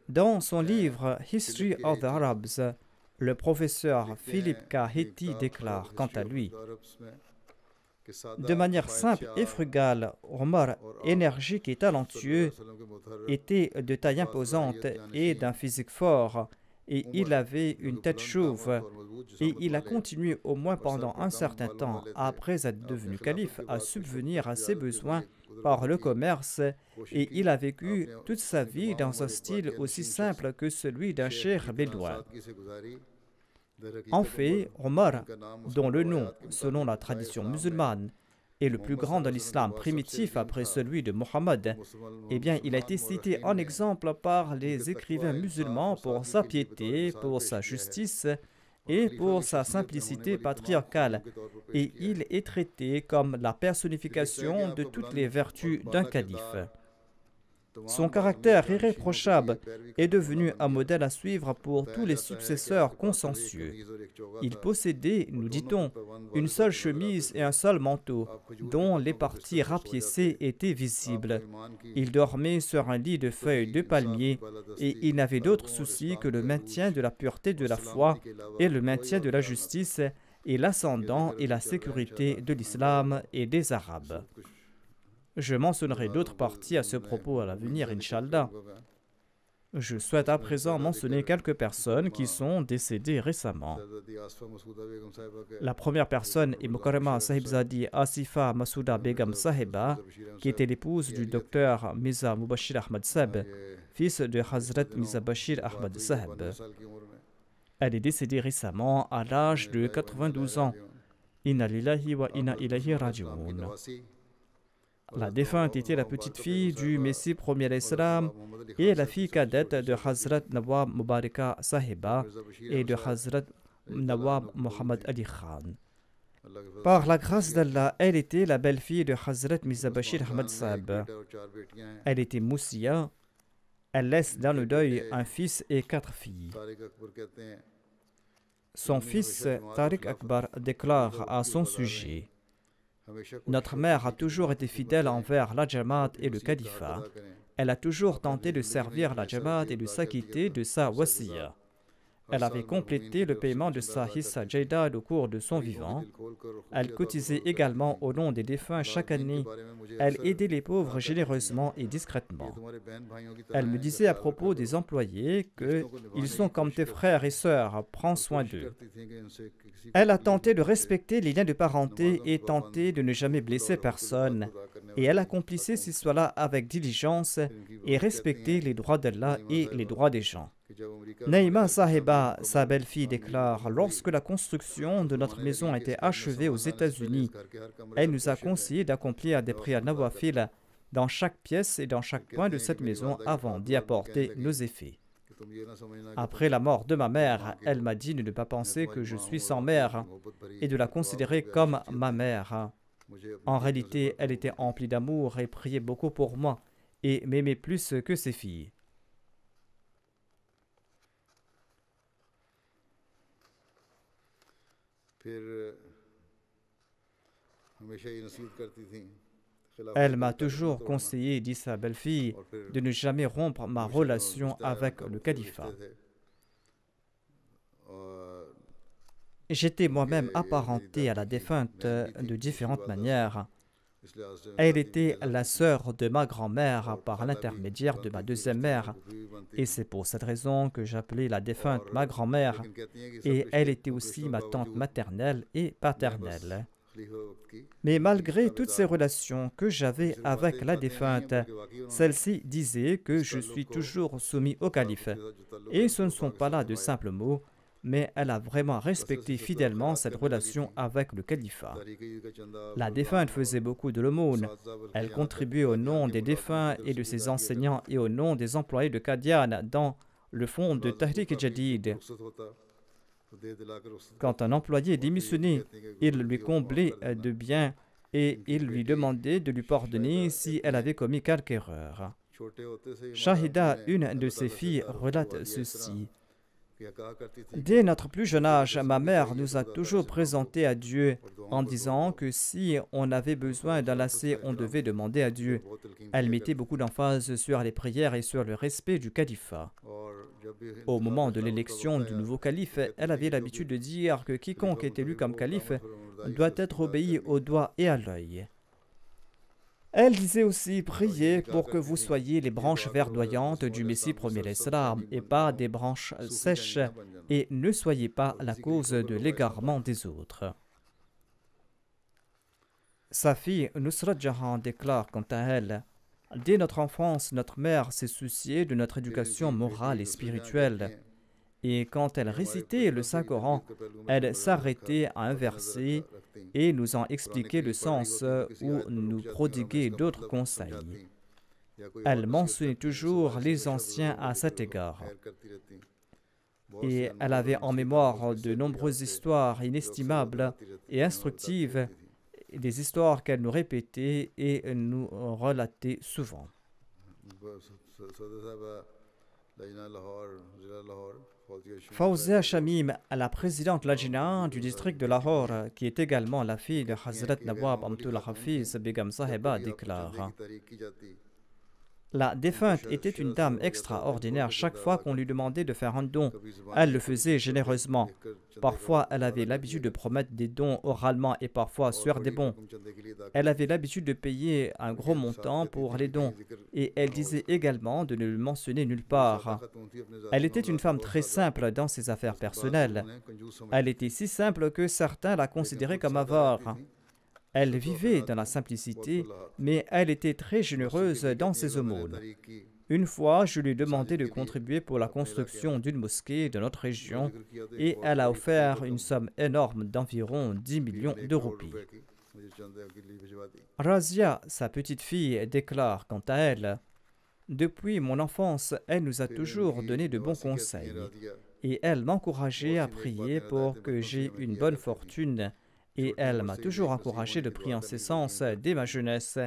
S2: Dans son livre History of the Arabs, le professeur Philip K. Hetty déclare quant à lui: de manière simple et frugale, Omar, énergique et talentueux, était de taille imposante et d'un physique fort, et il avait une tête chauve, et il a continué au moins pendant un certain temps, après être devenu calife, à subvenir à ses besoins par le commerce, et il a vécu toute sa vie dans un style aussi simple que celui d'un cheikh bédouin. En fait, Omar, dont le nom, selon la tradition musulmane, est le plus grand dans l'islam primitif après celui de Mohammed, eh bien, il a été cité en exemple par les écrivains musulmans pour sa piété, pour sa justice et pour sa simplicité patriarcale, et il est traité comme la personnification de toutes les vertus d'un calife. Son caractère irréprochable est devenu un modèle à suivre pour tous les successeurs consensueux. Il possédait, nous dit-on, une seule chemise et un seul manteau, dont les parties rapiécées étaient visibles. Il dormait sur un lit de feuilles de palmier et il n'avait d'autre souci que le maintien de la pureté de la foi et le maintien de la justice et l'ascendant et la sécurité de l'islam et des Arabes. Je mentionnerai d'autres parties à ce propos à l'avenir, Inch'Allah. Je souhaite à présent mentionner quelques personnes qui sont décédées récemment. La première personne est Mukarrama Sahibzadi Asifa Masouda Begum Sahiba, qui était l'épouse du docteur Mirza Mubashir Ahmad Sahib, fils de Hazrat Mirza Bashir Ahmad Sahib. Elle est décédée récemment à l'âge de 92 ans. Inna lillahi wa inna ilayhi raji'un. La défunte était la petite-fille du Messie premier l'Islam et la fille cadette de Hazrat Nawab Mubaraka Sahiba et de Hazrat Nawab Muhammad Ali Khan. Par la grâce d'Allah, elle était la belle-fille de Hazrat Mirza Bashir Ahmad Sahib. Elle était Moussia. Elle laisse dans le deuil un fils et 4 filles. Son fils Tariq Akbar déclare à son sujet: notre mère a toujours été fidèle envers la Jamaat et le califat. Elle a toujours tenté de servir la Jamaat et de s'acquitter de sa wasiya. Elle avait complété le paiement de sa hissa jaydad au cours de son vivant. Elle cotisait également au nom des défunts chaque année. Elle aidait les pauvres généreusement et discrètement. Elle me disait à propos des employés qu'ils sont comme tes frères et sœurs, prends soin d'eux. Elle a tenté de respecter les liens de parenté et tenté de ne jamais blesser personne. Et elle accomplissait ces choix-là avec diligence et respectait les droits d'Allah et les droits des gens. Naïma Sahiba, sa belle-fille, déclare: lorsque la construction de notre maison a été achevée aux États-Unis, elle nous a conseillé d'accomplir des prières nawafil dans chaque pièce et dans chaque coin de cette maison avant d'y apporter nos effets. Après la mort de ma mère, elle m'a dit de ne pas penser que je suis sans mère et de la considérer comme ma mère. En réalité, elle était emplie d'amour et priait beaucoup pour moi et m'aimait plus que ses filles. Elle m'a toujours conseillé, dit sa belle-fille, de ne jamais rompre ma relation avec le califat. J'étais moi-même apparenté à la défunte de différentes manières. Elle était la sœur de ma grand-mère par l'intermédiaire de ma deuxième mère, et c'est pour cette raison que j'appelais la défunte ma grand-mère, et elle était aussi ma tante maternelle et paternelle. Mais malgré toutes ces relations que j'avais avec la défunte, celle-ci disait que je suis toujours soumis au calife, et ce ne sont pas là de simples mots, mais elle a vraiment respecté fidèlement cette relation avec le califat. La défunte faisait beaucoup de l'aumône. Elle contribuait au nom des défunts et de ses enseignants et au nom des employés de Qadian dans le fonds de Tahrik Jadid. Quand un employé démissionnait, il lui comblait de biens et il lui demandait de lui pardonner si elle avait commis quelque erreur. Shahida, une de ses filles, relate ceci. Dès notre plus jeune âge, ma mère nous a toujours présenté à Dieu en disant que si on avait besoin d'un lacet, on devait demander à Dieu. Elle mettait beaucoup d'emphase sur les prières et sur le respect du califat. Au moment de l'élection du nouveau calife, elle avait l'habitude de dire que quiconque est élu comme calife doit être obéi au doigt et à l'œil. Elle disait aussi: priez pour que vous soyez les branches verdoyantes du Messie premier l'Islam et pas des branches sèches, et ne soyez pas la cause de l'égarement des autres. Sa fille Nusrat Jahan déclare quant à elle: dès notre enfance, notre mère s'est souciée de notre éducation morale et spirituelle. Et quand elle récitait le Saint-Coran, elle s'arrêtait à un verset et nous en expliquait le sens ou nous prodiguait d'autres conseils. Elle mentionnait toujours les anciens à cet égard. Et elle avait en mémoire de nombreuses histoires inestimables et instructives, des histoires qu'elle nous répétait et nous relatait souvent. Fawzia Shamim, la présidente Lajina du district de Lahore, qui est également la fille de Hazrat Nawab Amtul Hafiz Begum Sahiba, déclare: la défunte était une dame extraordinaire. Chaque fois qu'on lui demandait de faire un don, elle le faisait généreusement. Parfois, elle avait l'habitude de promettre des dons oralement et parfois sur des bons. Elle avait l'habitude de payer un gros montant pour les dons et elle disait également de ne le mentionner nulle part. Elle était une femme très simple dans ses affaires personnelles. Elle était si simple que certains la considéraient comme avare. Elle vivait dans la simplicité, mais elle était très généreuse dans ses aumônes. Une fois, je lui ai demandé de contribuer pour la construction d'une mosquée de notre région et elle a offert une somme énorme d'environ 10 millions de roupies. Razia, sa petite fille, déclare quant à elle: depuis mon enfance, elle nous a toujours donné de bons conseils et elle m'encourageait à prier pour que j'aie une bonne fortune. Et elle m'a toujours encouragé de prier en ce sens dès ma jeunesse.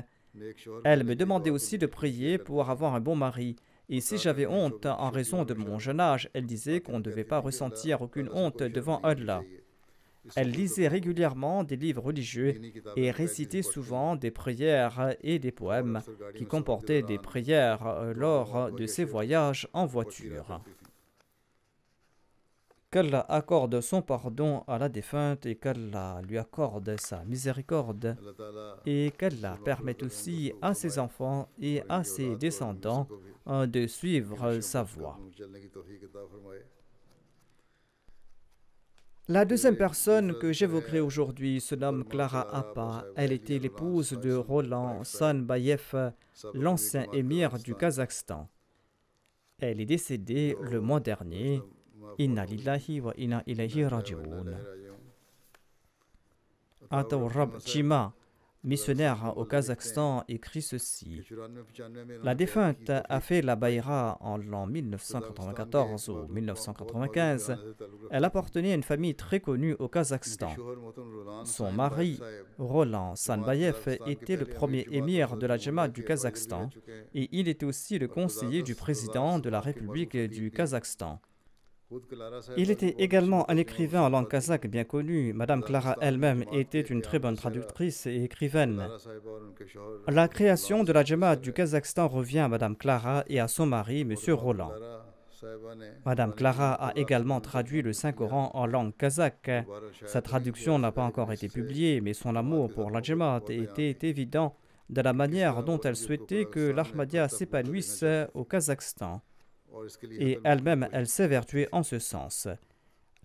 S2: Elle me demandait aussi de prier pour avoir un bon mari. Et si j'avais honte en raison de mon jeune âge, elle disait qu'on ne devait pas ressentir aucune honte devant Allah. Elle lisait régulièrement des livres religieux et récitait souvent des prières et des poèmes qui comportaient des prières lors de ses voyages en voiture. Qu'Allah accorde son pardon à la défunte et qu'Allah lui accorde sa miséricorde et qu'Allah permette aussi à ses enfants et à ses descendants de suivre sa voie. La deuxième personne que j'évoquerai aujourd'hui se nomme Clara Appa. Elle était l'épouse de Roland Sanbayev, l'ancien émir du Kazakhstan. Elle est décédée le mois dernier. Inna lillahi wa inna ilayhi raji'un. Ataurab Chima, missionnaire au Kazakhstan, écrit ceci: la défunte a fait la Bayra en l'an 1994 ou 1995. Elle appartenait à une famille très connue au Kazakhstan. Son mari, Roland Sanbayev, était le premier émir de la Jamaat du Kazakhstan et il était aussi le conseiller du président de la République du Kazakhstan. Il était également un écrivain en langue kazakh bien connu. Madame Clara elle-même était une très bonne traductrice et écrivaine. La création de la Jamaat du Kazakhstan revient à Madame Clara et à son mari, Monsieur Roland. Madame Clara a également traduit le Saint-Coran en langue kazakh. Sa traduction n'a pas encore été publiée, mais son amour pour la Jamaat était évident de la manière dont elle souhaitait que l'Ahmadiyya s'épanouisse au Kazakhstan. Et elle-même, elle s'évertuait en ce sens.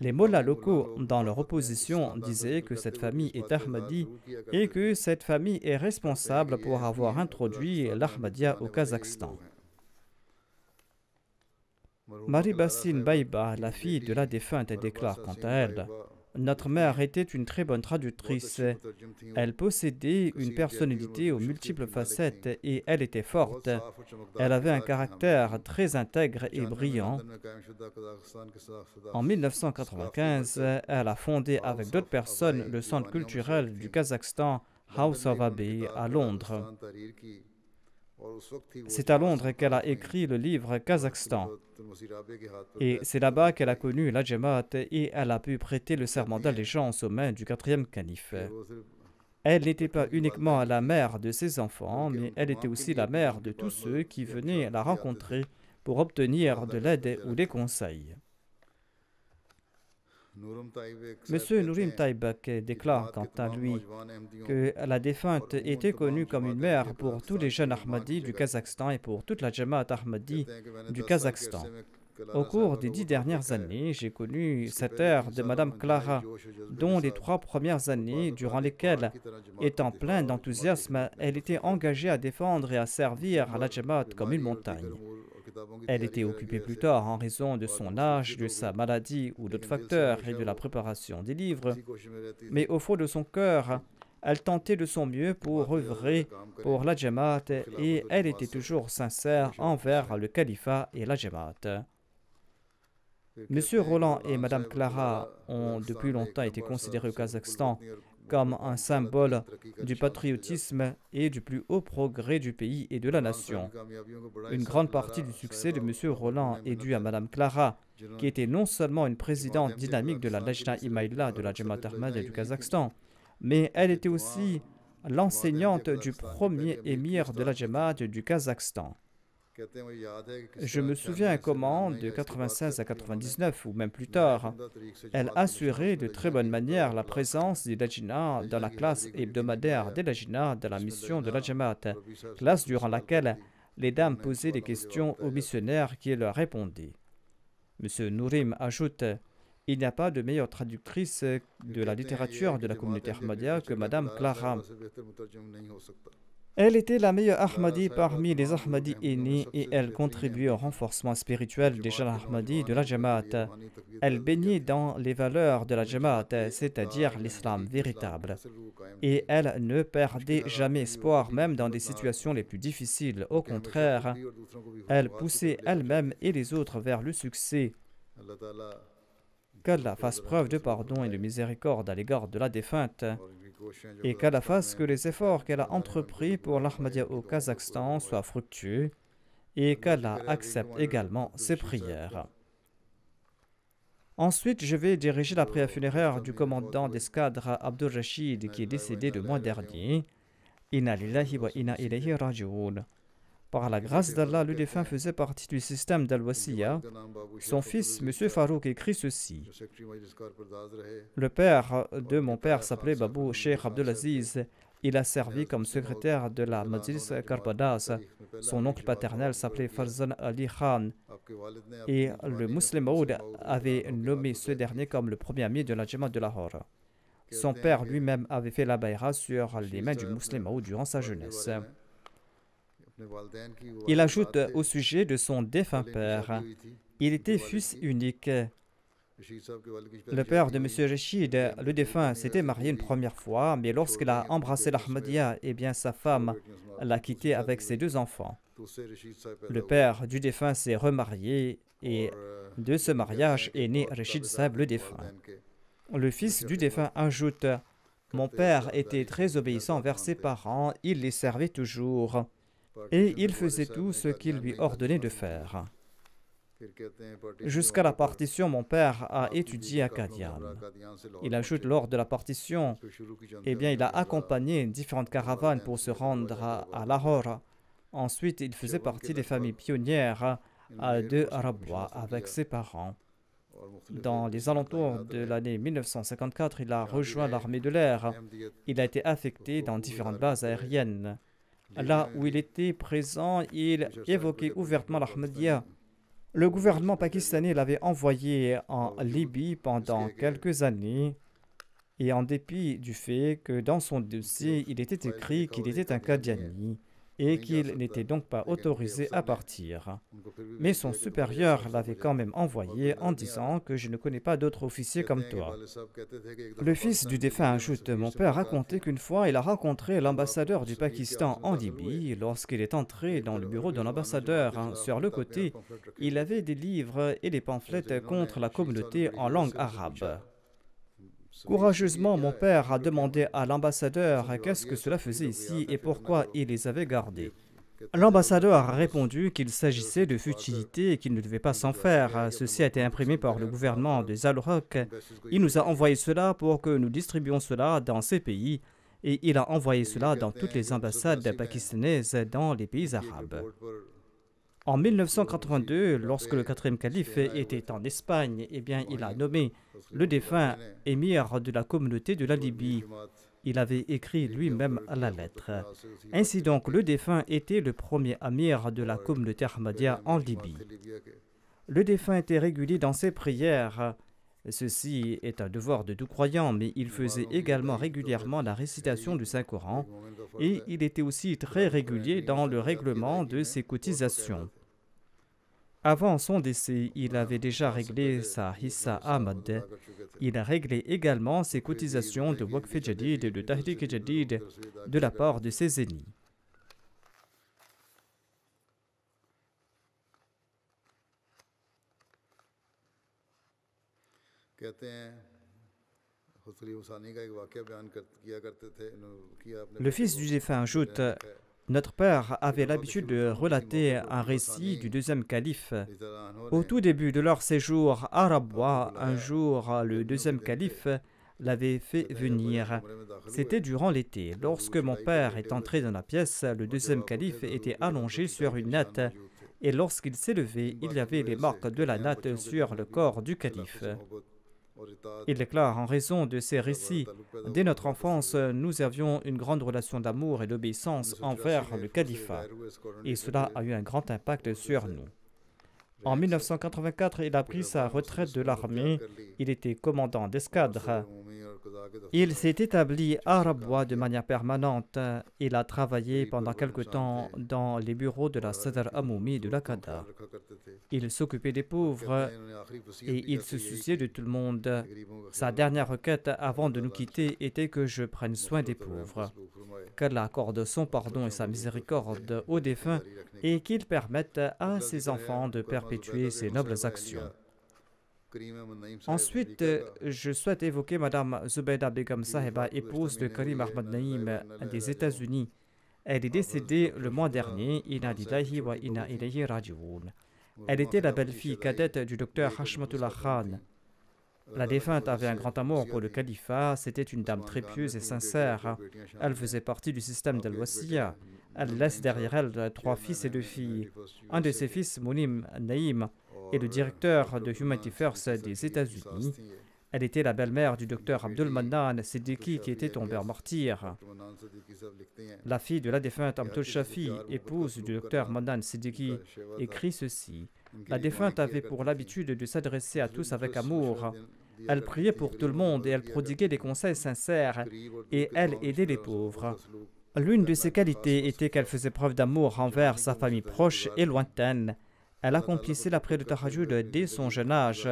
S2: Les mollahs locaux, dans leur opposition, disaient que cette famille est Ahmadi et que cette famille est responsable pour avoir introduit l'Ahmadiyya au Kazakhstan. Marie Bassine Baïba, la fille de la défunte, déclare quant à elle: notre mère était une très bonne traductrice. Elle possédait une personnalité aux multiples facettes et elle était forte. Elle avait un caractère très intègre et brillant. En 1995, elle a fondé avec d'autres personnes le centre culturel du Kazakhstan, House of Abbey, à Londres. C'est à Londres qu'elle a écrit le livre Kazakhstan. Et c'est là-bas qu'elle a connu la Jamaat et elle a pu prêter le serment d'allégeance aux mains du 4e calife. Elle n'était pas uniquement la mère de ses enfants, mais elle était aussi la mère de tous ceux qui venaient la rencontrer pour obtenir de l'aide ou des conseils. Monsieur Nourim Taibak déclare quant à lui que la défunte était connue comme une mère pour tous les jeunes Ahmadis du Kazakhstan et pour toute la Jamaat Ahmadi du Kazakhstan. Au cours des 10 dernières années, j'ai connu cette ère de Madame Clara, dont les 3 premières années, durant lesquelles, étant pleine d'enthousiasme, elle était engagée à défendre et à servir à la Jamaat comme une montagne. Elle était occupée plus tard en raison de son âge, de sa maladie ou d'autres facteurs et de la préparation des livres. Mais au fond de son cœur, elle tentait de son mieux pour œuvrer pour la Jamaat et elle était toujours sincère envers le califat et la Jamaat. Monsieur Roland et Madame Clara ont depuis longtemps été considérés au Kazakhstan comme un symbole du patriotisme et du plus haut progrès du pays et de la nation. Une grande partie du succès de Monsieur Roland est due à Madame Clara, qui était non seulement une présidente dynamique de la Lajna Imaïla de la Jamaat Ahmadiyya du Kazakhstan, mais elle était aussi l'enseignante du premier émir de la Jamaat du Kazakhstan. Je me souviens comment, de 96 à 99 ou même plus tard, elle assurait de très bonne manière la présence des Lajna dans la classe hebdomadaire des Lajna de la mission de la Jamaat, classe durant laquelle les dames posaient des questions aux missionnaires qui leur répondaient. M. Nourim ajoute: il n'y a pas de meilleure traductrice de la littérature de la communauté Ahmadiyya que Madame Clara. Elle était la meilleure Ahmadi parmi les Ahmadis aînés et elle contribuait au renforcement spirituel des jeunes Ahmadis de la Jamaat. Elle baignait dans les valeurs de la Jamaat, c'est-à-dire l'islam véritable. Et elle ne perdait jamais espoir, même dans des situations les plus difficiles. Au contraire, elle poussait elle-même et les autres vers le succès. Qu'Allah fasse preuve de pardon et de miséricorde à l'égard de la défunte et qu'Allah fasse que les efforts qu'elle a entrepris pour l'Ahmadiyya au Kazakhstan soient fructueux et qu'Allah accepte également ses prières. Ensuite, je vais diriger la prière funéraire du commandant d'escadre Abdul Rashid qui est décédé le mois dernier. Inna lillahi wa inna ilayhi raji'un. Par la grâce d'Allah, le défunt faisait partie du système d'Al-Wasiya. Son fils, M. Farouk, écrit ceci. Le père de mon père s'appelait Babou Sheikh Abdelaziz. Il a servi comme secrétaire de la Majlis Karbadas. Son oncle paternel s'appelait Farzan Ali Khan. Et le Muslim Maud avait nommé ce dernier comme le premier ami de la Jamaat de Lahore. Son père lui-même avait fait la bayra sur les mains du Muslim Maud durant sa jeunesse. Il ajoute au sujet de son défunt père, il était fils unique. Le père de M. Rachid, le défunt, s'était marié une première fois, mais lorsqu'il a embrassé l'Ahmadiyya, eh bien sa femme l'a quitté avec ses 2 enfants. Le père du défunt s'est remarié et de ce mariage est né Rachid Sahib le défunt. Le fils du défunt ajoute, mon père était très obéissant envers ses parents, il les servait toujours. Et il faisait tout ce qu'il lui ordonnait de faire. Jusqu'à la partition, mon père a étudié à Qadian. Il ajoute lors de la partition, eh bien, il a accompagné différentes caravanes pour se rendre à Lahore. Ensuite, il faisait partie des familles pionnières de Rabwa avec ses parents. Dans les alentours de l'année 1954, il a rejoint l'armée de l'air. Il a été affecté dans différentes bases aériennes. Là où il était présent, il évoquait ouvertement l'Ahmadiyya. Le gouvernement pakistanais l'avait envoyé en Libye pendant quelques années et en dépit du fait que dans son dossier, il était écrit qu'il était un Qadiani et qu'il n'était donc pas autorisé à partir. Mais son supérieur l'avait quand même envoyé en disant que je ne connais pas d'autres officiers comme toi. Le fils du défunt ajoute, mon père racontait qu'une fois il a rencontré l'ambassadeur du Pakistan en Libye. Lorsqu'il est entré dans le bureau de l'ambassadeur, sur le côté, il avait des livres et des pamphlets contre la communauté en langue arabe. Courageusement, mon père a demandé à l'ambassadeur qu'est-ce que cela faisait ici et pourquoi il les avait gardés. L'ambassadeur a répondu qu'il s'agissait de futilités et qu'il ne devait pas s'en faire. Ceci a été imprimé par le gouvernement de Zalrock. Il nous a envoyé cela pour que nous distribuions cela dans ces pays et il a envoyé cela dans toutes les ambassades pakistanaises dans les pays arabes. En 1982, lorsque le 4e calife était en Espagne, eh bien, il a nommé le défunt émir de la communauté de la Libye. Il avait écrit lui-même la lettre. Ainsi donc, le défunt était le premier émir de la communauté Ahmadiyya en Libye. Le défunt était régulier dans ses prières. Ceci est un devoir de tout croyant, mais il faisait également régulièrement la récitation du Saint-Coran et il était aussi très régulier dans le règlement de ses cotisations. Avant son décès, il avait déjà réglé sa hissa Ahmad. Il a réglé également ses cotisations de Waqf Jadid et de Tahrik Jadid de la part de ses ennemis. Le fils du défunt ajoute: notre père avait l'habitude de relater un récit du deuxième calife. Au tout début de leur séjour à Rabwa, un jour, le deuxième calife l'avait fait venir. C'était durant l'été. Lorsque mon père est entré dans la pièce, le deuxième calife était allongé sur une natte, et lorsqu'il s'est levé, il y avait les marques de la natte sur le corps du calife. Il déclare: en raison de ces récits, dès notre enfance, nous avions une grande relation d'amour et d'obéissance envers le califat, et cela a eu un grand impact sur nous. En 1984, il a pris sa retraite de l'armée. Il était commandant d'escadre. Il s'est établi à Rabwa de manière permanente. Il a travaillé pendant quelque temps dans les bureaux de la Sadr Amoumi de l'Aqada. Il s'occupait des pauvres et il se souciait de tout le monde. Sa dernière requête avant de nous quitter était que je prenne soin des pauvres, qu'Allah accorde son pardon et sa miséricorde aux défunts et qu'il permette à ses enfants de perpétuer ces nobles actions. Ensuite, je souhaite évoquer Madame Zubayda Begum Sahiba, épouse de Karim Ahmad Naïm des États-Unis. Elle est décédée le mois dernier. Inna lillahi wa inna ilayhi raji'un. Elle était la belle-fille cadette du docteur Hashmatullah Khan. La défunte avait un grand amour pour le califat. C'était une dame très pieuse et sincère. Elle faisait partie du système d'Al-Wasiya. Elle laisse derrière elle 3 fils et 2 filles. Un de ses fils, Mounim Naïm, est le directeur de Humanity First des États-Unis. Elle était la belle-mère du docteur Abdul Mannan Siddiqui qui était tombé en martyr. La fille de la défunte Abdul Shafi, épouse du docteur Mannan Siddiqui, écrit ceci: la défunte avait pour l'habitude de s'adresser à tous avec amour. Elle priait pour tout le monde et elle prodiguait des conseils sincères et elle aidait les pauvres. L'une de ses qualités était qu'elle faisait preuve d'amour envers sa famille proche et lointaine. Elle accomplissait la prière de Tahajjud dès son jeune âge.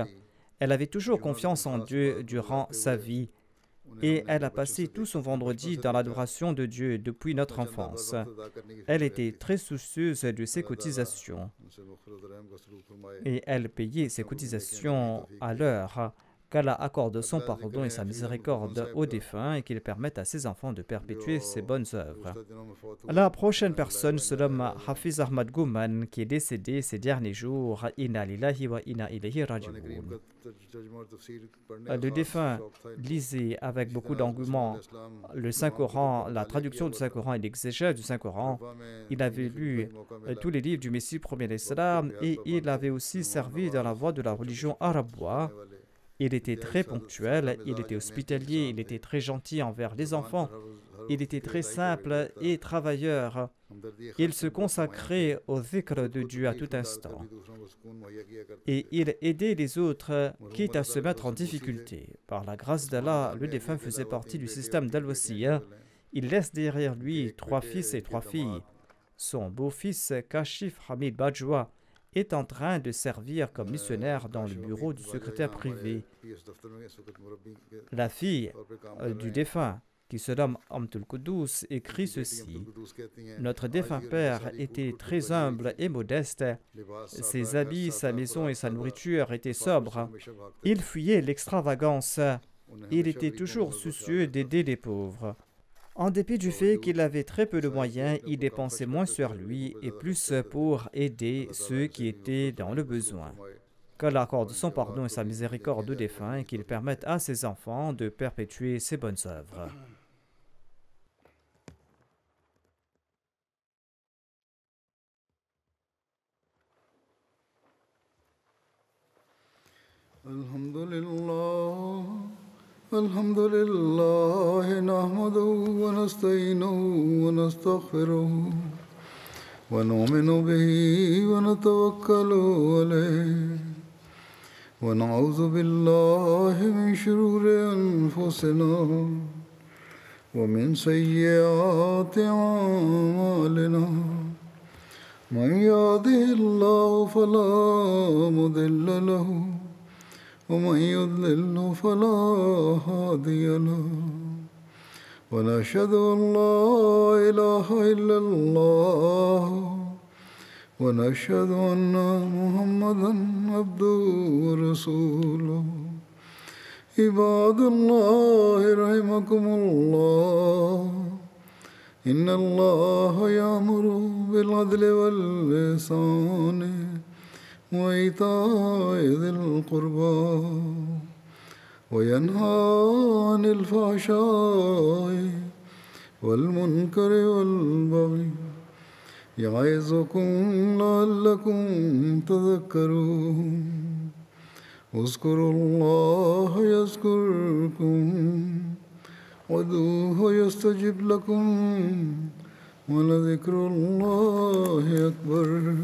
S2: Elle avait toujours confiance en Dieu durant sa vie et elle a passé tout son vendredi dans l'adoration de Dieu depuis notre enfance. Elle était très soucieuse de ses cotisations et elle payait ses cotisations à l'heure. Qu'Allah accorde son pardon et sa miséricorde aux défunts et qu'il permette à ses enfants de perpétuer ses bonnes œuvres. La prochaine personne se nomme Hafiz Ahmad Gouman, qui est décédé ces derniers jours. Inna lillahi wa inna ilayhi raji'un. Le défunt lisait avec beaucoup d'engouement le Saint-Coran, la traduction du Saint-Coran et l'exégèse du Saint-Coran. Il avait lu tous les livres du Messie premier l'Islam et il avait aussi servi dans la voie de la religion arabois. Il était très ponctuel, il était hospitalier, il était très gentil envers les enfants, il était très simple et travailleur. Il se consacrait au dhikr de Dieu à tout instant. Et il aidait les autres, quitte à se mettre en difficulté. Par la grâce d'Allah, le défunt faisait partie du système d'Al-Wasiya. Il laisse derrière lui 3 fils et 3 filles. Son beau-fils, Kashif Hamid Bajwa, est en train de servir comme missionnaire dans le bureau du secrétaire privé. La fille du défunt, qui se nomme Amtul Kudus, écrit ceci: notre défunt père était très humble et modeste. Ses habits, sa maison et sa nourriture étaient sobres. Il fuyait l'extravagance. Il était toujours soucieux d'aider les pauvres. En dépit du fait qu'il avait très peu de moyens, il dépensait moins sur lui et plus pour aider ceux qui étaient dans le besoin. Qu'Allah accorde son pardon et sa miséricorde aux défunts et qu'il permette à ses enfants de perpétuer ses bonnes œuvres.
S1: Alhamdulillah. الحمد لله نحمده ونستعينه ونستغفره ونؤمن به ونتوكل عليه ونعوذ بالله من شرور أنفسنا ومن سيئات أعمالنا من يهده الله فلا مضل له ومن يضلل فلا هادي له ونشهد أن لا إله إلا الله ونشهد أن محمدا عبده ورسوله عباد الله رحمكم الله إن الله يأمر بالعدل والإحسان وإيتاء ذي القربى وينهى عن الفحشاء والمنكر والبغي يعظكم لعلكم تذكرون اذكروا الله يذكركم وادعوه يستجب لكم ولذكر الله أكبر